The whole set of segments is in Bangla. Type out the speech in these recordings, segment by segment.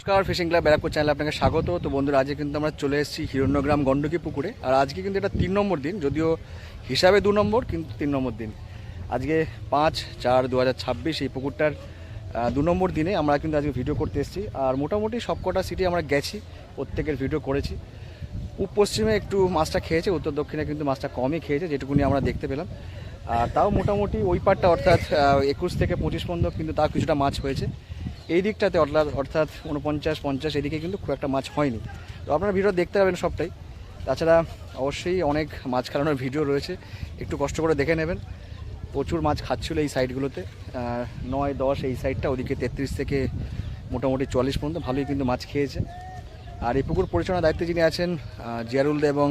নমস্কার, ফিশিং ক্লাব ব্যারাকপুর চ্যানেলে আপনাকে স্বাগত। তো বন্ধুরা, আজকে কিন্তু আমরা চলে এসেছি হিরণ্যগ্রাম গণ্ডকী পুকুরে। আর আজকে কিন্তু এটা 3 নম্বর দিন, যদিও হিসাবে 2 নম্বর, কিন্তু 3 নম্বর দিন। আজকে 5/4/2026 এই পুকুরটার 2 নম্বর দিনে আমরা কিন্তু আজকে ভিডিও করতে এসেছি। আর মোটামুটি সবকটা সিটি আমরা গেছি, প্রত্যেকের ভিডিও করেছি। পূব পশ্চিমে একটু মাছটা খেয়েছে, উত্তর দক্ষিণে কিন্তু মাছটা কমই খেয়েছে, যেটুকুনি আমরা দেখতে পেলাম। আর তাও মোটামুটি ওই পারটা অর্থাৎ 21 থেকে 25 পর্যন্ত কিন্তু তাও কিছুটা মাছ হয়েছে। এই দিকটাতে অর্থাৎ 49-50 এদিকে কিন্তু খুব একটা মাছ হয়নি। তো আপনারা ভিডিও দেখতে পাবেন সবটাই। তাছাড়া অবশ্যই অনেক মাছ খেলানোর ভিডিও রয়েছে, একটু কষ্ট করে দেখে নেবেন। প্রচুর মাছ খাচ্ছিল এই সাইডগুলোতে, 9-10 এই সাইডটা, ওদিকে 33 থেকে মোটামুটি 44 পর্যন্ত ভালোই কিন্তু মাছ খেয়েছে। আর এই পুকুর পরিচালনার দায়িত্বে যিনি আছেন জিয়ারুল দা এবং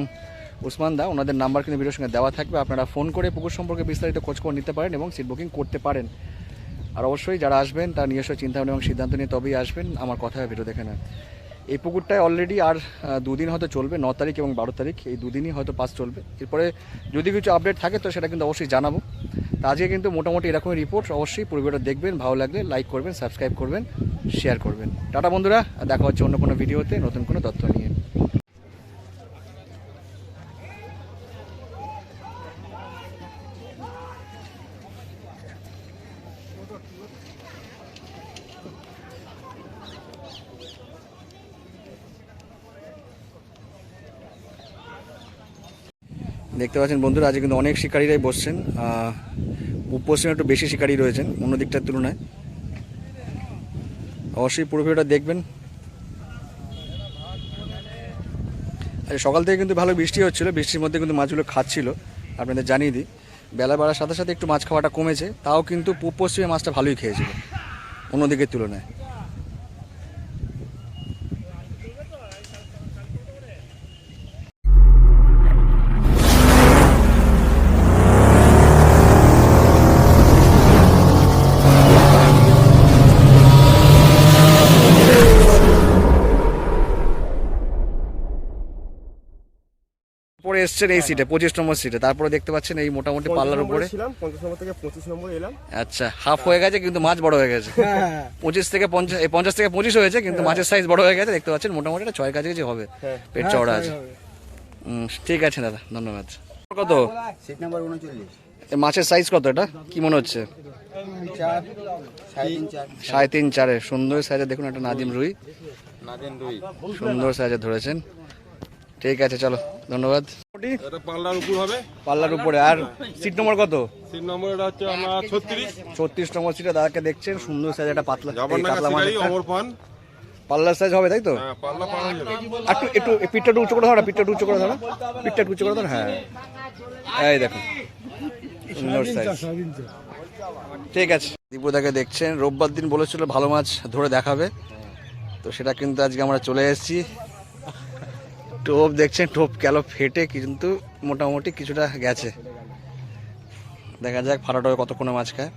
উসমান দা, ওনাদের নাম্বার কিন্তু ভিডিওর সঙ্গে দেওয়া থাকবে। আপনারা ফোন করে পুকুর সম্পর্কে বিস্তারিত খোঁজখবর নিতে পারেন এবং সিট বুকিং করতে পারেন। আর অবশ্যই যারা আসবেন তার নিজস্ব চিন্তাভাবনা এবং সিদ্ধান্ত নিয়ে তবেই আসবেন, আমার কথা ভিডিও দেখে নেন। এই পুকুরটায় অলরেডি আর 2 দিন হয়তো চলবে, 9 তারিখ এবং 12 তারিখ, এই 2 দিনই হয়তো পাস চলবে। এরপরে যদি কিছু আপডেট থাকে তো সেটা কিন্তু অবশ্যই জানাবো। তা আজকে কিন্তু মোটামুটি এরকমই রিপোর্ট। অবশ্যই পুরো ভিডিওটা দেখবেন, ভালো লাগলে লাইক করবেন, সাবস্ক্রাইব করবেন, শেয়ার করবেন। টাটা বন্ধুরা, দেখা হচ্ছে অন্য কোনো ভিডিওতে নতুন কোনো তথ্য নিয়ে। দেখতে পাচ্ছেন বন্ধুরা, আজকে কিন্তু অনেক শিকারীরাই বসছেন। পূব পশ্চিমে একটু বেশি শিকারী রয়েছেন অন্য দিকটার তুলনায়। অবশ্যই পুরো ভিডিওটা দেখবেন। আর সকাল থেকে কিন্তু ভালো বৃষ্টি হচ্ছিল, বৃষ্টির মধ্যে কিন্তু মাছগুলো খাচ্ছিল। আপনাদের জানিয়ে দিই, বেলা বাড়ার সাথে সাথে একটু মাছ খাওয়াটা কমেছে, তাও কিন্তু পূব পশ্চিমে মাছটা ভালোই খেয়েছিল অন্য দিকের তুলনায়। পরে এসছেন এই সিটে, 25 নম্বর সিটে। তারপরে দেখতে পাচ্ছেন এই মোটামুটি পাল্লার উপরে 50 নম্বর থেকে 25 নম্বর এলাম। আচ্ছা, হাফ হয়ে গেছে কিন্তু মাছ বড় হয়ে গেছে। 50 থেকে 25 হয়েছে, কিন্তু মাছের সাইজ বড় হয়ে গেছে। দেখতে পাচ্ছেন মোটামুটি এটা 6 কাছাকাছি হবে, পেট চওড়া আছে। ঠিক আছে দাদা, ধন্যবাদ। কত সিট নাম্বার 39? মাছের সাইজ কত, এটা কি মনে হচ্ছে? 3.5-4 সুন্দর সাইজে। দেখুন একটা নাদিম রুই, সুন্দর সাইজে ধরেছেন। ঠিক আছে, চলো, ধন্যবাদ। এটা পাল্লার উপর হবে, পাল্লার উপরে। আর সিট নম্বর কত? সিট নম্বর এটা হচ্ছে আমরা 36 নম্বর সিটে দাদাকে দেখছেন, সুন্দর সাইজ একটা পাতলা জাবরডাঙ্গা সিটাই অমরপান পাল্লার সাইজ হবে, তাই তো? হ্যাঁ, পাল্লা পাওয়া যাবে। একটু একটু পিঠটা একটু উঁচু করে ধরো, পিঠটা একটু উঁচু করে ধরো, পিঠটা একটু উঁচু করে ধরো। হ্যাঁ, এই দেখো সুন্দর সাইজ। ঠিক আছে, দীপুদাকে দেখছেন, রোববার দিন বলেছিল ভালো মাছ ধরে দেখাবে, তো সেটা কিন্তু আজকে আমরা চলে এসেছি। টোপ দেখছেন, টোপ গেল ফেটে, কিন্তু মোটামুটি কিছুটা গেছে। দেখা যাক ফাটাটোয় কতক্ষণে মাছ খায়।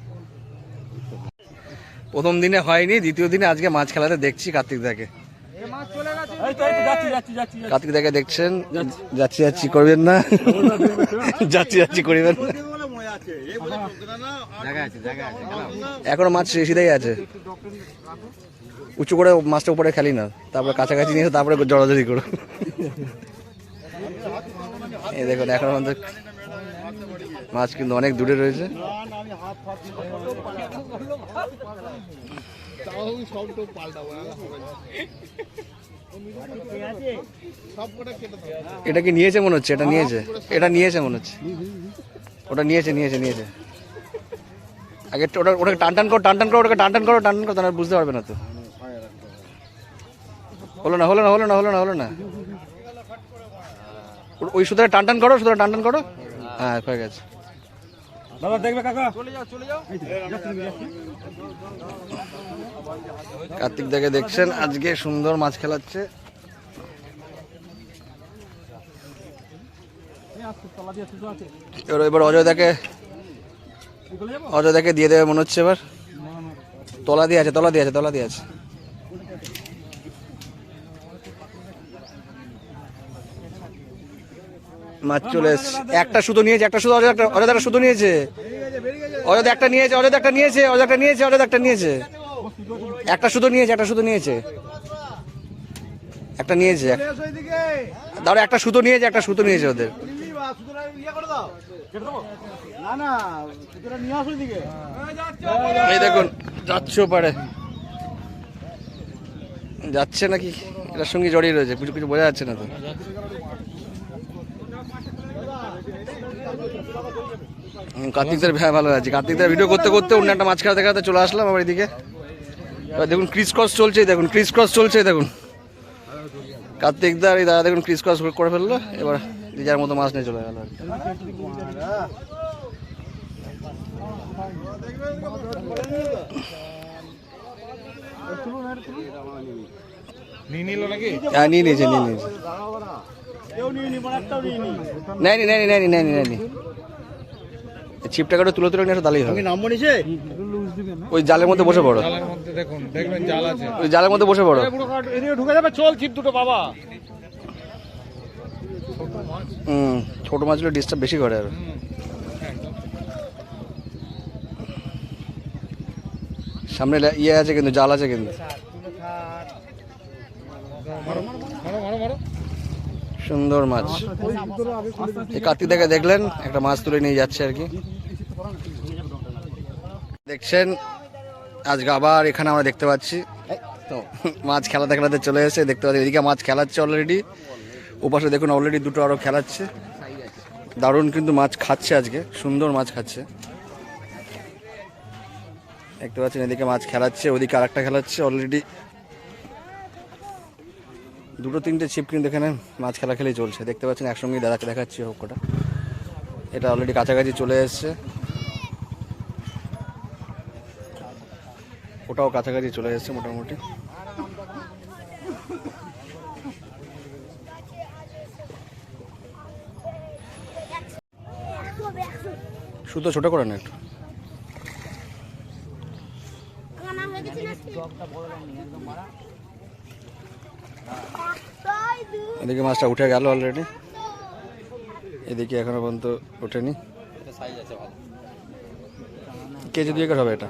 প্রথম দিনে হয়নি, দ্বিতীয় দিনে আজকে মাছ খেলাতে দেখছি কার্তিক দাকে। কার্তিক দাকে দেখছেন, যাচ্ছি যাচ্ছি করবেন না, যাচ্ছি যাচ্ছি করবেন না। এখনো মাছ সিধাই আছে, উঁচু করে মাছটা উপরে খেলি না, তারপরে কাছাকাছি নিয়ে তারপরে জড়াজড়ি করো। এই দেখুন, এখন আমাদের মাছ কিন্তু অনেক দূরে রয়েছে। এটা কি নিয়েছে মনে হচ্ছে? এটা নিয়েছে, এটা নিয়েছে মনে হচ্ছে। ওটা নিয়েছে নিয়েছে নিয়েছে। আগে ওটাকে টান টান করো, টান টান করো, ওটাকে টান টান করো, টান টান করো, তাহলে বুঝতে পারবে না তো। হলো না, হলো না, হলো না, হলো না, হলো না। ওই সুতরাং টান টান করো, সুতরাং টান টান করো। হ্যাঁ, হয়ে গেছে। দাদা দেখবে কাকা, কার্তিক দাকে দেখছেন, আজকে সুন্দর মাছ খেলাচ্ছে। এবার অজয় দাকে দিয়ে দেবে মনে হচ্ছে। এবার তলা দিয়ে আছে, তলা দিয়ে আছে, তলা দিয়ে আছে। মাছ চলে এসছে। একটা সুতো নিয়েছে, একটা সুতো অজয় একটা সুতো নিয়েছে, অজয় একটা নিয়েছে, অজয় একটা নিয়েছে, অজয় একটা নিয়েছে, অজয় একটা নিয়েছে, একটা সুতো নিয়েছে, একটা সুতো নিয়েছে। একটা নিয়েছে দাঁড়া, একটা সুতো নিয়েছে ওদের। এই দেখুন যাচ্ছে পারে, যাচ্ছে নাকি এটার সঙ্গে জড়িয়ে রয়েছে, কিছু কিছু বোঝা যাচ্ছে না তো। কার্তিকদের ভালো আছে, কার্তিকদের ভিডিও করতে করতে অন্য একটা মাছ খেলা দেখাতে চলে আসলাম আবার এদিকে। এবার দেখুন ক্রিস ক্রস চলছে, দেখুন ক্রিস ক্রস চলছে, দেখুন কার্তিকদার এই দাদা দেখুন ক্রিস ক্রস করে ফেললো, এবার নিজের মতো মাছ নিয়ে চলে গেল আর কি। হ্যাঁ নিয়ে নিয়েছে নেয়নি ছিপটা কাটে তুলে তুলে নিয়ে তাহলেই হবে। ওই জালের মধ্যে বসে পড়ো, ওই জালের মধ্যে বসে পড়ো। ঢুকে যাবে, চল ছিপ দুটো বাবা। ছোট মাছগুলো ডিস্টার্ব বেশি করে আর। সামনে ইয়ে আছে কিন্তু, জাল আছে কিন্তু। সুন্দর মাছ। এই কার্তিক দাকে দেখলেন একটা মাছ তুলে নিয়ে যাচ্ছে আর কি। দেখছেন আজকে আবার এখানে আমরা দেখতে পাচ্ছি তো মাছ খেলাতে খেলাতে চলে এসে দেখতে পাচ্ছি, এদিকে মাছ খেলাচ্ছে অলরেডি, ওপাশে দেখুন অলরেডি দুটো আরো খেলাচ্ছে। দারুণ কিন্তু মাছ খাচ্ছে আজকে, সুন্দর মাছ খাচ্ছে দেখতে পাচ্ছেন। এদিকে মাছ খেলাচ্ছে, ওদিকে আরেকটা খেলাচ্ছে অলরেডি। দুটো তিনটে ছিপ কিন্তু এখানে মাছ খেলা চলছে দেখতে পাচ্ছেন। একসঙ্গেই দাদাকে দেখাচ্ছি হোকটা, এটা অলরেডি কাছাকাছি চলে এসছে, ওটাও কাছাকাছি চলে এসছে মোটামুটি। সুতো ছোট করে না একটু। এদিকে মাছটা উঠে গেল অলরেডি, এদিকে এখনো পর্যন্ত ওঠেনি। কেজি 2 হবে এটা।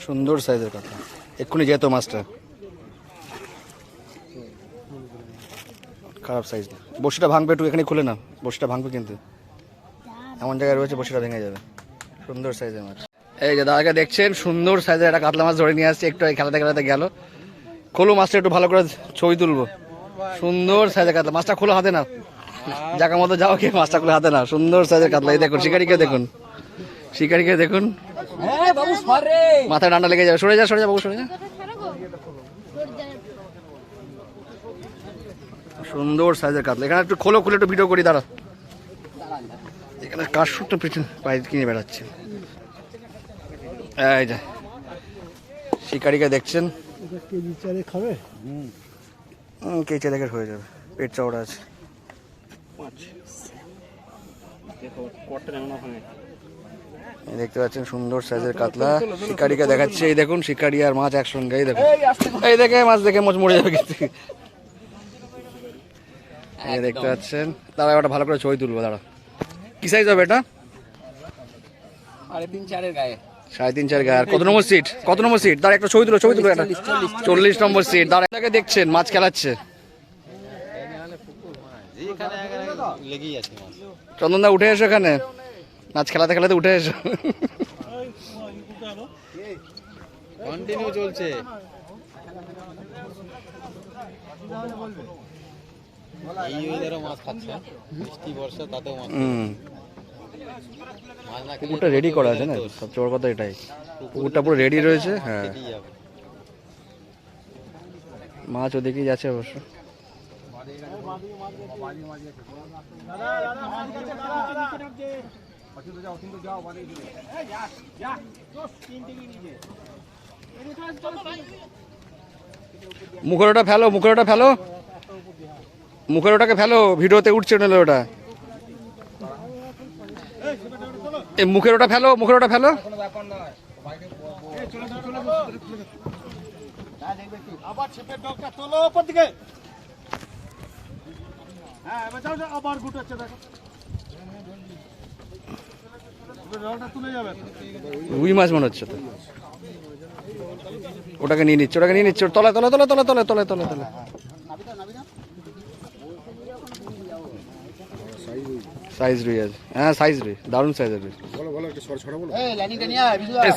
সুন্দর সাইজের কাঁকড়া, এক্ষুনি যেত মাছটা, খারাপ সাইজ না। বসিটা ভাঙবে, একটু এখানে খুলে না, বসিটা ভাঙবে কিন্তু, এমন জায়গায় রয়েছে বসিটা ভেঙে যাবে। সুন্দর সাইজের মাছ। এই যে দাদাকে দেখছেন সুন্দর সাইজের একটা কাতলা মাছ ধরে নিয়ে আসছে, একটু খেলাতে খেলাতে গেল। খোলো মাছটা, একটু ভালো করে ছবি তুলবো। সুন্দর সাইজের কাতলা, মাছটা খোলো হাতে না, জায়গা মতো যাও কি মাছটা খুলে হাতে না। সুন্দর সাইজের কাতলা, এই দেখুন শিকারিকে দেখুন, শিকারিকে দেখুন, মাথায় ডান্ডা লেগে যাবে। সরে যা বাবু, সরে যা। সুন্দর সাইজের কাতলা, এখানে একটু খোলো, খুলে একটু ভিডিও করি দাঁড়া। এখানে কাশফুটটা পিছনে পায়ে কিনে বেড়াচ্ছে। এই যে শিকারিকে দেখছেন, কেজি 4 খাবে, কেজি 4 হয়ে যাবে, পেট চওড়া আছে। দেখতে পাচ্ছেন সুন্দর সাইজের কাতলা, শিকারিকে দেখাচ্ছে। এই দেখুন শিকারি আর মাছ একসঙ্গে, এই দেখুন, এই দেখে মাছ দেখে মাছ মরে যাবে কিন্তু। দেখতে পাচ্ছেন, দাঁড়া ওটা ভালো করে ছবি তুলবো, দাঁড়া। কি সাইজ হবে এটা? 3.5 গায়ে, 3.5 গায়ে। আর কত নম্বর সিট, কত নম্বর সিট? দাঁড়া একটা ছবি তুলো এটা। 40 নম্বর সিট। দাঁড়া, এটাকে দেখছেন মাছ খেলাচ্ছে। চন্দনদা উঠে এসো, এখানে মাছ খেলাতে খেলাতে উঠে এসো। কন্টিনিউ চলছে। এই ওয়েদারে মাছ খাচ্ছে, বৃষ্টি বর্ষা তাতেও মাছ। পুকুরটা রেডি করা আছে না, সবচেয়ে বড় কথা এটাই, পুকুরটা পুরো রেডি রয়েছে। হ্যাঁ, মাছ ওদিকেই যাচ্ছে অবশ্য। মুখের ওটা ফেলো, মুখের ওটা ফেলো, মুখের ওটাকে ফেলো, ভিডিওতে উঠছে নইলে ওটা। এই মুখের ওটা ফেলো, মুখের ওটা ফেলো। আবার ছিপের ডগটা তোলো উপর দিকে। হ্যাঁ এবার যাও, আবার গুটাচ্ছে দেখো। ডগটা তুলে যাবে। রুই মাছ মনে হচ্ছে তো। ওটাকে নিয়ে নিচ্ছে, ওটাকে নিয়ে নিচ্ছে, তলায় তলায় তলায় তলায় তলায় তলায় তলায় তলায়। সাইজ রুই আছে, হ্যাঁ সাইজ রুই, দারুণ সাইজের রুই।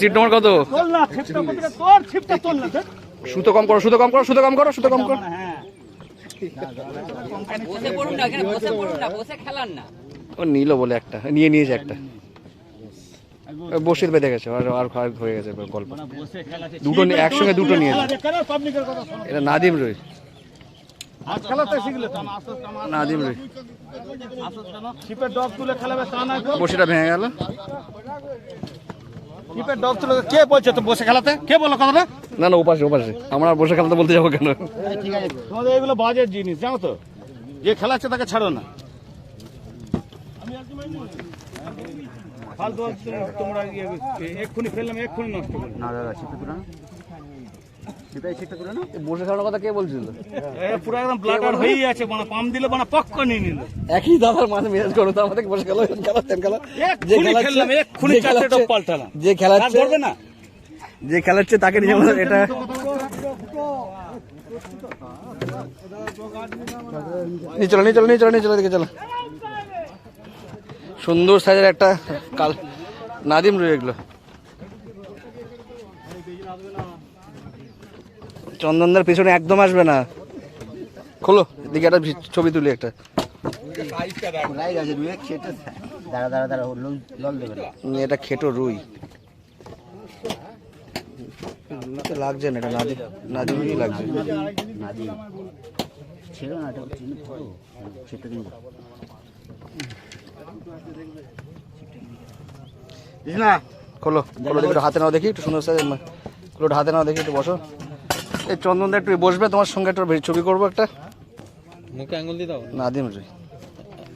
সিট নম্বর কত? তোল না, ছিপটা উপর দিকে তোল, ছিপটা তোল না। সুতো কম করো, সুতো কম করো, সুতো কম করো, সুতো কম করো। হ্যাঁ বসে পড়ুন না, এখানে বসে পড়ুন না, বসে খেলান না। ও নিল বলে একটা নিয়ে নিয়েছে একটা, বসির বেঁধে গেছে, আর আর হয়ে গেছে গল্প। বসে খেলাছে। দুটো একসঙ্গে দুটো নিয়েছে। কেন পাবলিকের কথা শোনো? এটা নাদিম রুই, আজ খেলাতে শিখলে তো নাদিম রুই। ছিপের ডগ তুলে খেলাবে তা না। বসিটা ভেঙে গেল। ছিপের ডগ তুলে কে বলছে তো বসে খেলাতে? কে বলো কথাটা? না না, ওপাশে ওপাশে, আমরা আর বসে খেলতে বলতে যাবো কেন? তোমাদের এগুলো বাজের জিনিস জানো তো, যে খেলাচ্ছে তাকে ছাড়ো না। ফালতু তোমরা এক্ষুনি ফেললাম, এক্ষুনি নষ্ট করলাম। না দাদা ছিপে তুলে না, ছিপে তুলে না। বসে খেলানোর কথা কে বলছিল? পুরো একদম ব্লাডার হয়েই আছে, মানে পাম দিলে মানে পক্ক নিয়ে নিল। একই দাদার মাঝে মেজাজ করো তো, আমাদের বসে খেলো, খেলাচ্ছেন খেলা। যে এক্ষুনি ফেললাম, এক্ষুনি চারটে ডগ পাল্টালাম। যে খেলাচ্ছে, ধরবে না। যে খেলাচ্ছে তাকে নিয়ে আমাদের এটা। নিয়ে চলো নিয়ে চলো নিয়ে চলো নিয়ে চলো, দিকে চলো। সুন্দর সাইজের একটা কাল নাদিম রুই এগুলো। চন্দনদার পিছনে একদম আসবে না, খোলো দিকে একটা ছবি তুলি একটা। দাঁড়া দাঁড়া দাঁড়া, লল দেবে না। এটা খেটো রুই, রুইতে লাগছে না, এটা নাদিম নাদিম রুই লাগছে। নাদি ছিল না, এটা চিনি পড়ো ছিপটা কিনে না খোলো খোলো, দেখি একটু হাতে নাও, দেখি একটু সুন্দর সাইজের। খোলো হাতে নাও, দেখি একটু বসো। এই চন্দনদা একটু বসবে, তোমার সঙ্গে একটা ছবি করবো একটা। মুখে আঙুল দিয়ে দাও। নাদিম রুই,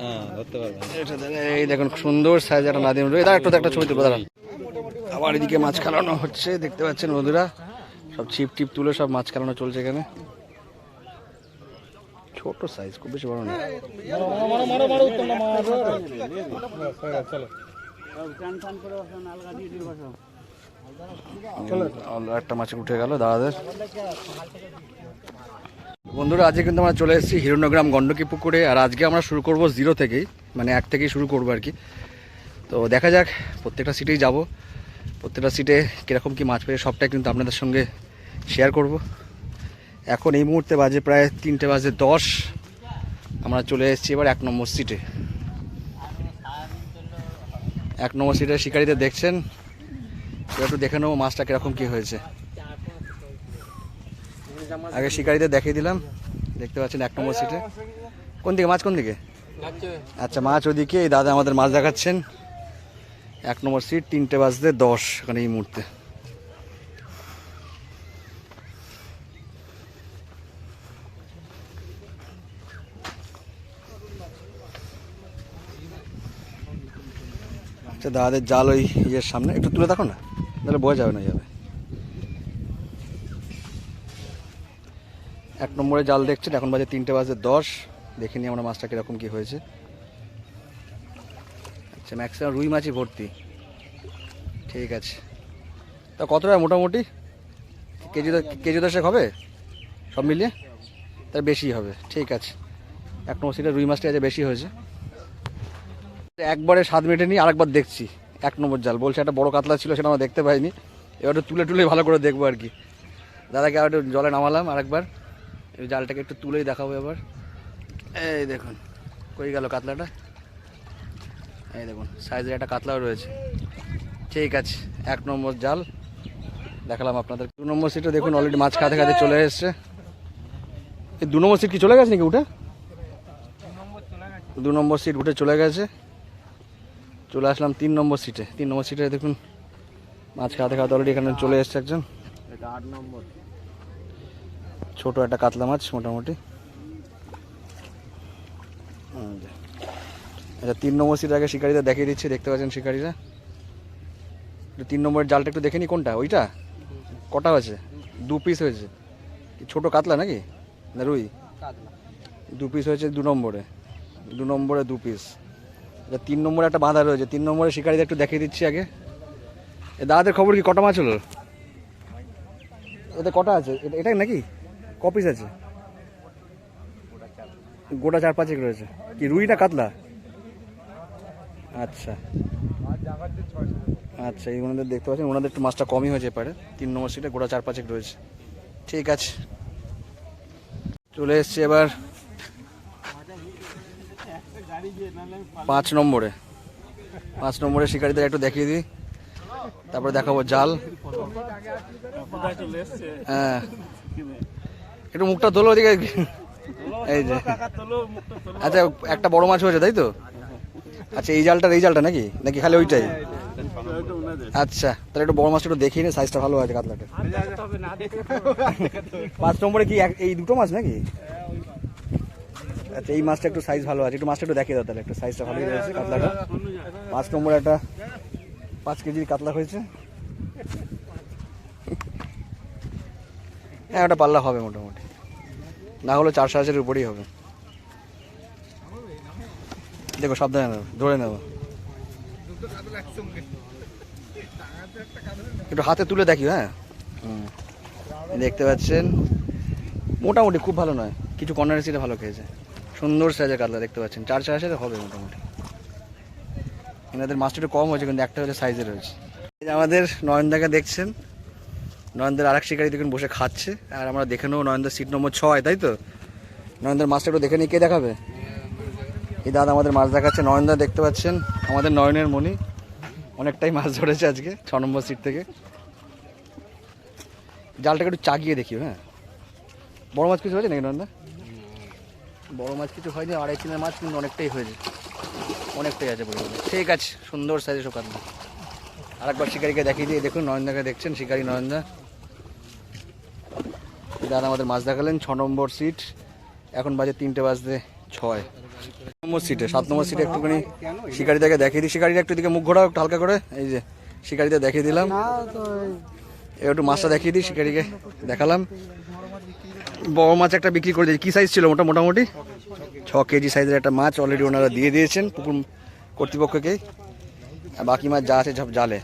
হ্যাঁ ধরতে পারবে। এটা এই দেখুন সুন্দর সাইজ একটা নাদিম রুই। দাঁড়া একটু একটা ছবি তুলবো, দাঁড়া। আবার এদিকে মাছ খেলানো হচ্ছে, দেখতে পাচ্ছেন বন্ধুরা, সব ছিপ টিপ তুলে সব মাছ খেলানো চলছে এখানে। ছোট সাইজ, খুব বেশি বড় না। একটা মাছ উঠে গেল দাদাদের। বন্ধুরা আজকে কিন্তু আমরা চলে এসেছি হিরণ্যগ্রাম গন্ডকী পুকুরে, আর আজকে আমরা শুরু করব 0 থেকেই, মানে 1 থেকেই শুরু করবো আর কি। তো দেখা যাক, প্রত্যেকটা সিটেই যাব, প্রত্যেকটা সিটে কীরকম কী মাছ পেয়ে সবটাই কিন্তু আপনাদের সঙ্গে শেয়ার করব। এখন এই মুহূর্তে বাজে প্রায় 3:10, আমরা চলে এসেছি এবার 1 নম্বর সিটে। 1 নম্বর সিটের শিকারিদের দেখছেন, একটু দেখে নেবো মাছটা কীরকম কী হয়েছে। আগে শিকারিদের দেখিয়ে দিলাম, দেখতে পাচ্ছেন 1 নম্বর সিটে। কোন দিকে মাছ, কোন দিকে? আচ্ছা মাছ ওদিকে, এই দাদা আমাদের মাছ দেখাচ্ছেন। 1 নম্বর সিট, 3:10 এখানে এই মুহূর্তে। আচ্ছা দাদাদের জাল ওই ইয়ের সামনে, একটু তুলে দেখো না, তাহলে বোঝা যাবে না। যাবে 1 নম্বরে জাল দেখছেন, এখন বাজে 3:10। দেখে নিই আমরা মাছটা কীরকম কী হয়েছে। আচ্ছা ম্যাক্সিমাম রুই মাছই ভর্তি, ঠিক আছে। তা কত টাকা মোটামুটি কেজি 10 হবে সব মিলিয়ে? তার বেশি হবে, ঠিক আছে। 1 নম্বর সিটে রুই মাছটা আছে বেশি হয়েছে। একবারে 7 মিনিটে নিয়ে আরেকবার দেখছি 1 নম্বর জাল, বলছে একটা বড় কাতলা ছিল, সেটা আমরা দেখতে পাইনি। এবার তুলে টুলে ভালো করে দেখবো আর কি। দাদাকে আর একটু জলে নামালাম আরেকবার, এই জালটাকে একটু তুলেই দেখাবো এবার। এই দেখুন কই গেল কাতলাটা, এই দেখুন সাইজের একটা কাতলাও রয়েছে, ঠিক আছে। 1 নম্বর জাল দেখালাম আপনাদের। 2 নম্বর সিটে দেখুন অলরেডি মাছ খাতে খাতে চলে এসছে। এই 2 নম্বর সিট কি চলে গেছে নাকি উঠে? 2 নম্বর সিট উঠে চলে গেছে। চলে আসলাম 3 নম্বর সিটে। 3 নম্বর সিটে দেখুন মাছ খাওয়াতে খাওয়াতে অলরেডি এখানে চলে এসছে একজন। এটা 8 নম্বর। ছোট একটা কাতলা মাছ মোটামুটি। আচ্ছা 3 নম্বর সিট আগে শিকারিরা দেখিয়ে দিচ্ছে, দেখতে পাচ্ছেন শিকারিরা। 3 নম্বরের জালটা একটু দেখে নি, কোনটা ওইটা? কটা হয়েছে? 2 পিস হয়েছে। ছোট কাতলা নাকি না রুই? 2 পিস হয়েছে 2 নম্বরে। 2 নম্বরে 2 পিস। 3 নম্বরে একটা বাঁধা রয়েছে। 3 নম্বরে শিকারিদের একটু দেখিয়ে দিচ্ছি আগে। এ দাদাদের খবর কি, কটা মাছ হলো? এতে কটা আছে? এটাই নাকি ক পিস আছে? গোটা 4-5 রয়েছে। কি রুই না কাতলা? আচ্ছা আচ্ছা, এই ওনাদের দেখতে পাচ্ছেন, ওনাদের একটু মাছটা কমই হয়েছে পারে। 3 নম্বর সিটে গোটা 4-5 রয়েছে। ঠিক আছে, চলে এসছে এবার 5 নম্বরে। 5 নম্বরে শিকারিদের একটু দেখিয়ে দিই, তারপরে দেখাবো জাল। হ্যাঁ, একটু মুখটা তোলো ওদিকে। এই যে, আচ্ছা একটা বড় মাছ হয়েছে তাই তো? আচ্ছা এই জালটা নাকি নাকি খালি ওইটাই? আচ্ছা তাহলে একটু বড় মাছটা একটু দেখিয়ে নি, সাইজটা ভালো আছে কাতলাটা। 5 নম্বরে কি এই দুটো মাছ নাকি? আচ্ছা এই মাছটা একটু সাইজ ভালো আছে, একটু মাছটা একটু দেখিয়ে দাও তাহলে, একটু সাইজটা ভালোই রয়েছে কাতলাটা। 5 নম্বরে একটা 5 কেজির কাতলা হয়েছে। হ্যাঁ ওটা পাল্লা হবে মোটামুটি, না হলে 4-4.5 উপরেই হবে। দেখো সাবধানে নেবো, ধরে নেবো। একটু হাতে তুলে দেখি। হ্যাঁ দেখতে পাচ্ছেন মোটামুটি খুব ভালো নয়, কিছু কর্নার সিটে ভালো খেয়েছে। সুন্দর সাইজের কাতলা দেখতে পাচ্ছেন, 4-4.5 হবে মোটামুটি। এনাদের মাছটা একটু কম হয়েছে কিন্তু একটা হচ্ছে সাইজের হয়েছে। এই যে আমাদের নয়নদাকে দেখছেন, নয়নদার আরেক শিকারি দেখুন বসে খাচ্ছে। আর আমরা দেখে নেবো নয়নদার সিট নম্বর 6, তাই তো? নয়নদার মাছটা একটু দেখে নিই, কে দেখাবে? এই দাদা আমাদের মাছ দেখাচ্ছে। নয়নদা দেখতে পাচ্ছেন আমাদের নয়নের মণি, অনেকটাই মাছ ধরেছে আজকে 6 নম্বর সিট থেকে। জালটাকে একটু চাগিয়ে দেখিও। হ্যাঁ, বড় মাছ কিছু হয়েছে নাকি নয়নদা? বড় মাছ কিছু হয়নি, 2.5 কিলোর মাছ কিন্তু অনেকটাই হয়েছে, অনেকটাই আছে বলে। ঠিক আছে, সুন্দর সাইজে সব কাতলা। আরেকবার শিকারিকে দেখিয়ে দিয়ে দেখুন, নয়নদাকে দেখছেন, শিকারি নয়নদা। দাদা আমাদের মাছ দেখালেন 6 নম্বর সিট। এখন বাজে 3:06। 7 নম্বর সিটে 7 নম্বর সিটে একটুখানি শিকারিদাকে দেখিয়ে দিই। শিকারিটা একটু দিকে মুখ ঘোরাও একটু হালকা করে। এই যে শিকারিটা দেখিয়ে দিলাম, এবার একটু মাছটা দেখিয়ে দিই। শিকারিকে দেখালাম। বড় মাছ একটা বিক্রি করে দিয়েছি। কী সাইজ ছিল মোটামুটি? 6 কেজি সাইজের একটা মাছ অলরেডি ওনারা দিয়ে দিয়েছেন পুকুর কর্তৃপক্ষকে। আর বাকি মাছ যা আছে সব জালে।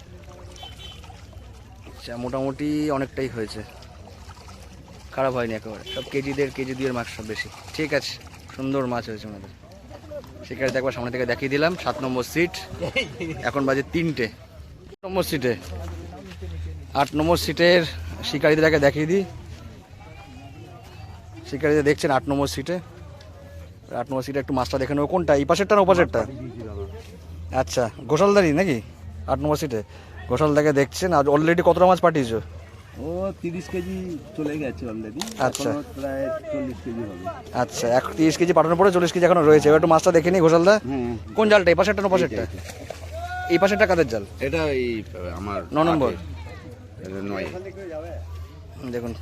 আচ্ছা মোটামুটি অনেকটাই হয়েছে, খারাপ হয়নি একেবারে। সব কেজি 1.5 মাছ সব বেশি। ঠিক আছে, সুন্দর মাছ হয়েছে ওনাদের। শিকারিতে একবার সামনে থেকে দেখিয়ে দিলাম। 7 নম্বর সিট, এখন বাজে 3টে। 8 নম্বর সিটে 8 নম্বর সিটের শিকারিদের আগে দেখিয়ে দিই। শিকারিদের দেখছেন 8 নম্বর সিটে। 8 নম্বর সিটে একটু মাছটা দেখে নেবো। কোনটা, এই পাশেরটা না ও পাশেরটা? আচ্ছা গোসালদারি নাকি 8 নম্বর সিটে? গোসালদাকে দেখছেন। আর অলরেডি কতটা মাছ পাঠিয়েছো? ও 30 কেজি চলে গেছে অলরেডি। আচ্ছা প্রায় 40 কেজি হবে। আচ্ছা 30 কেজি পাঠানোর পরে 40 কেজি এখনো রয়েছে। এবার একটু মাছটা দেখে নিই ঘোষালদা। কোন জালটা, এই পাশেরটা না পাশেরটা? এই পাশেরটা কাদের জাল? এটা এই আমার 9 নম্বর। এটা 9। দেখুন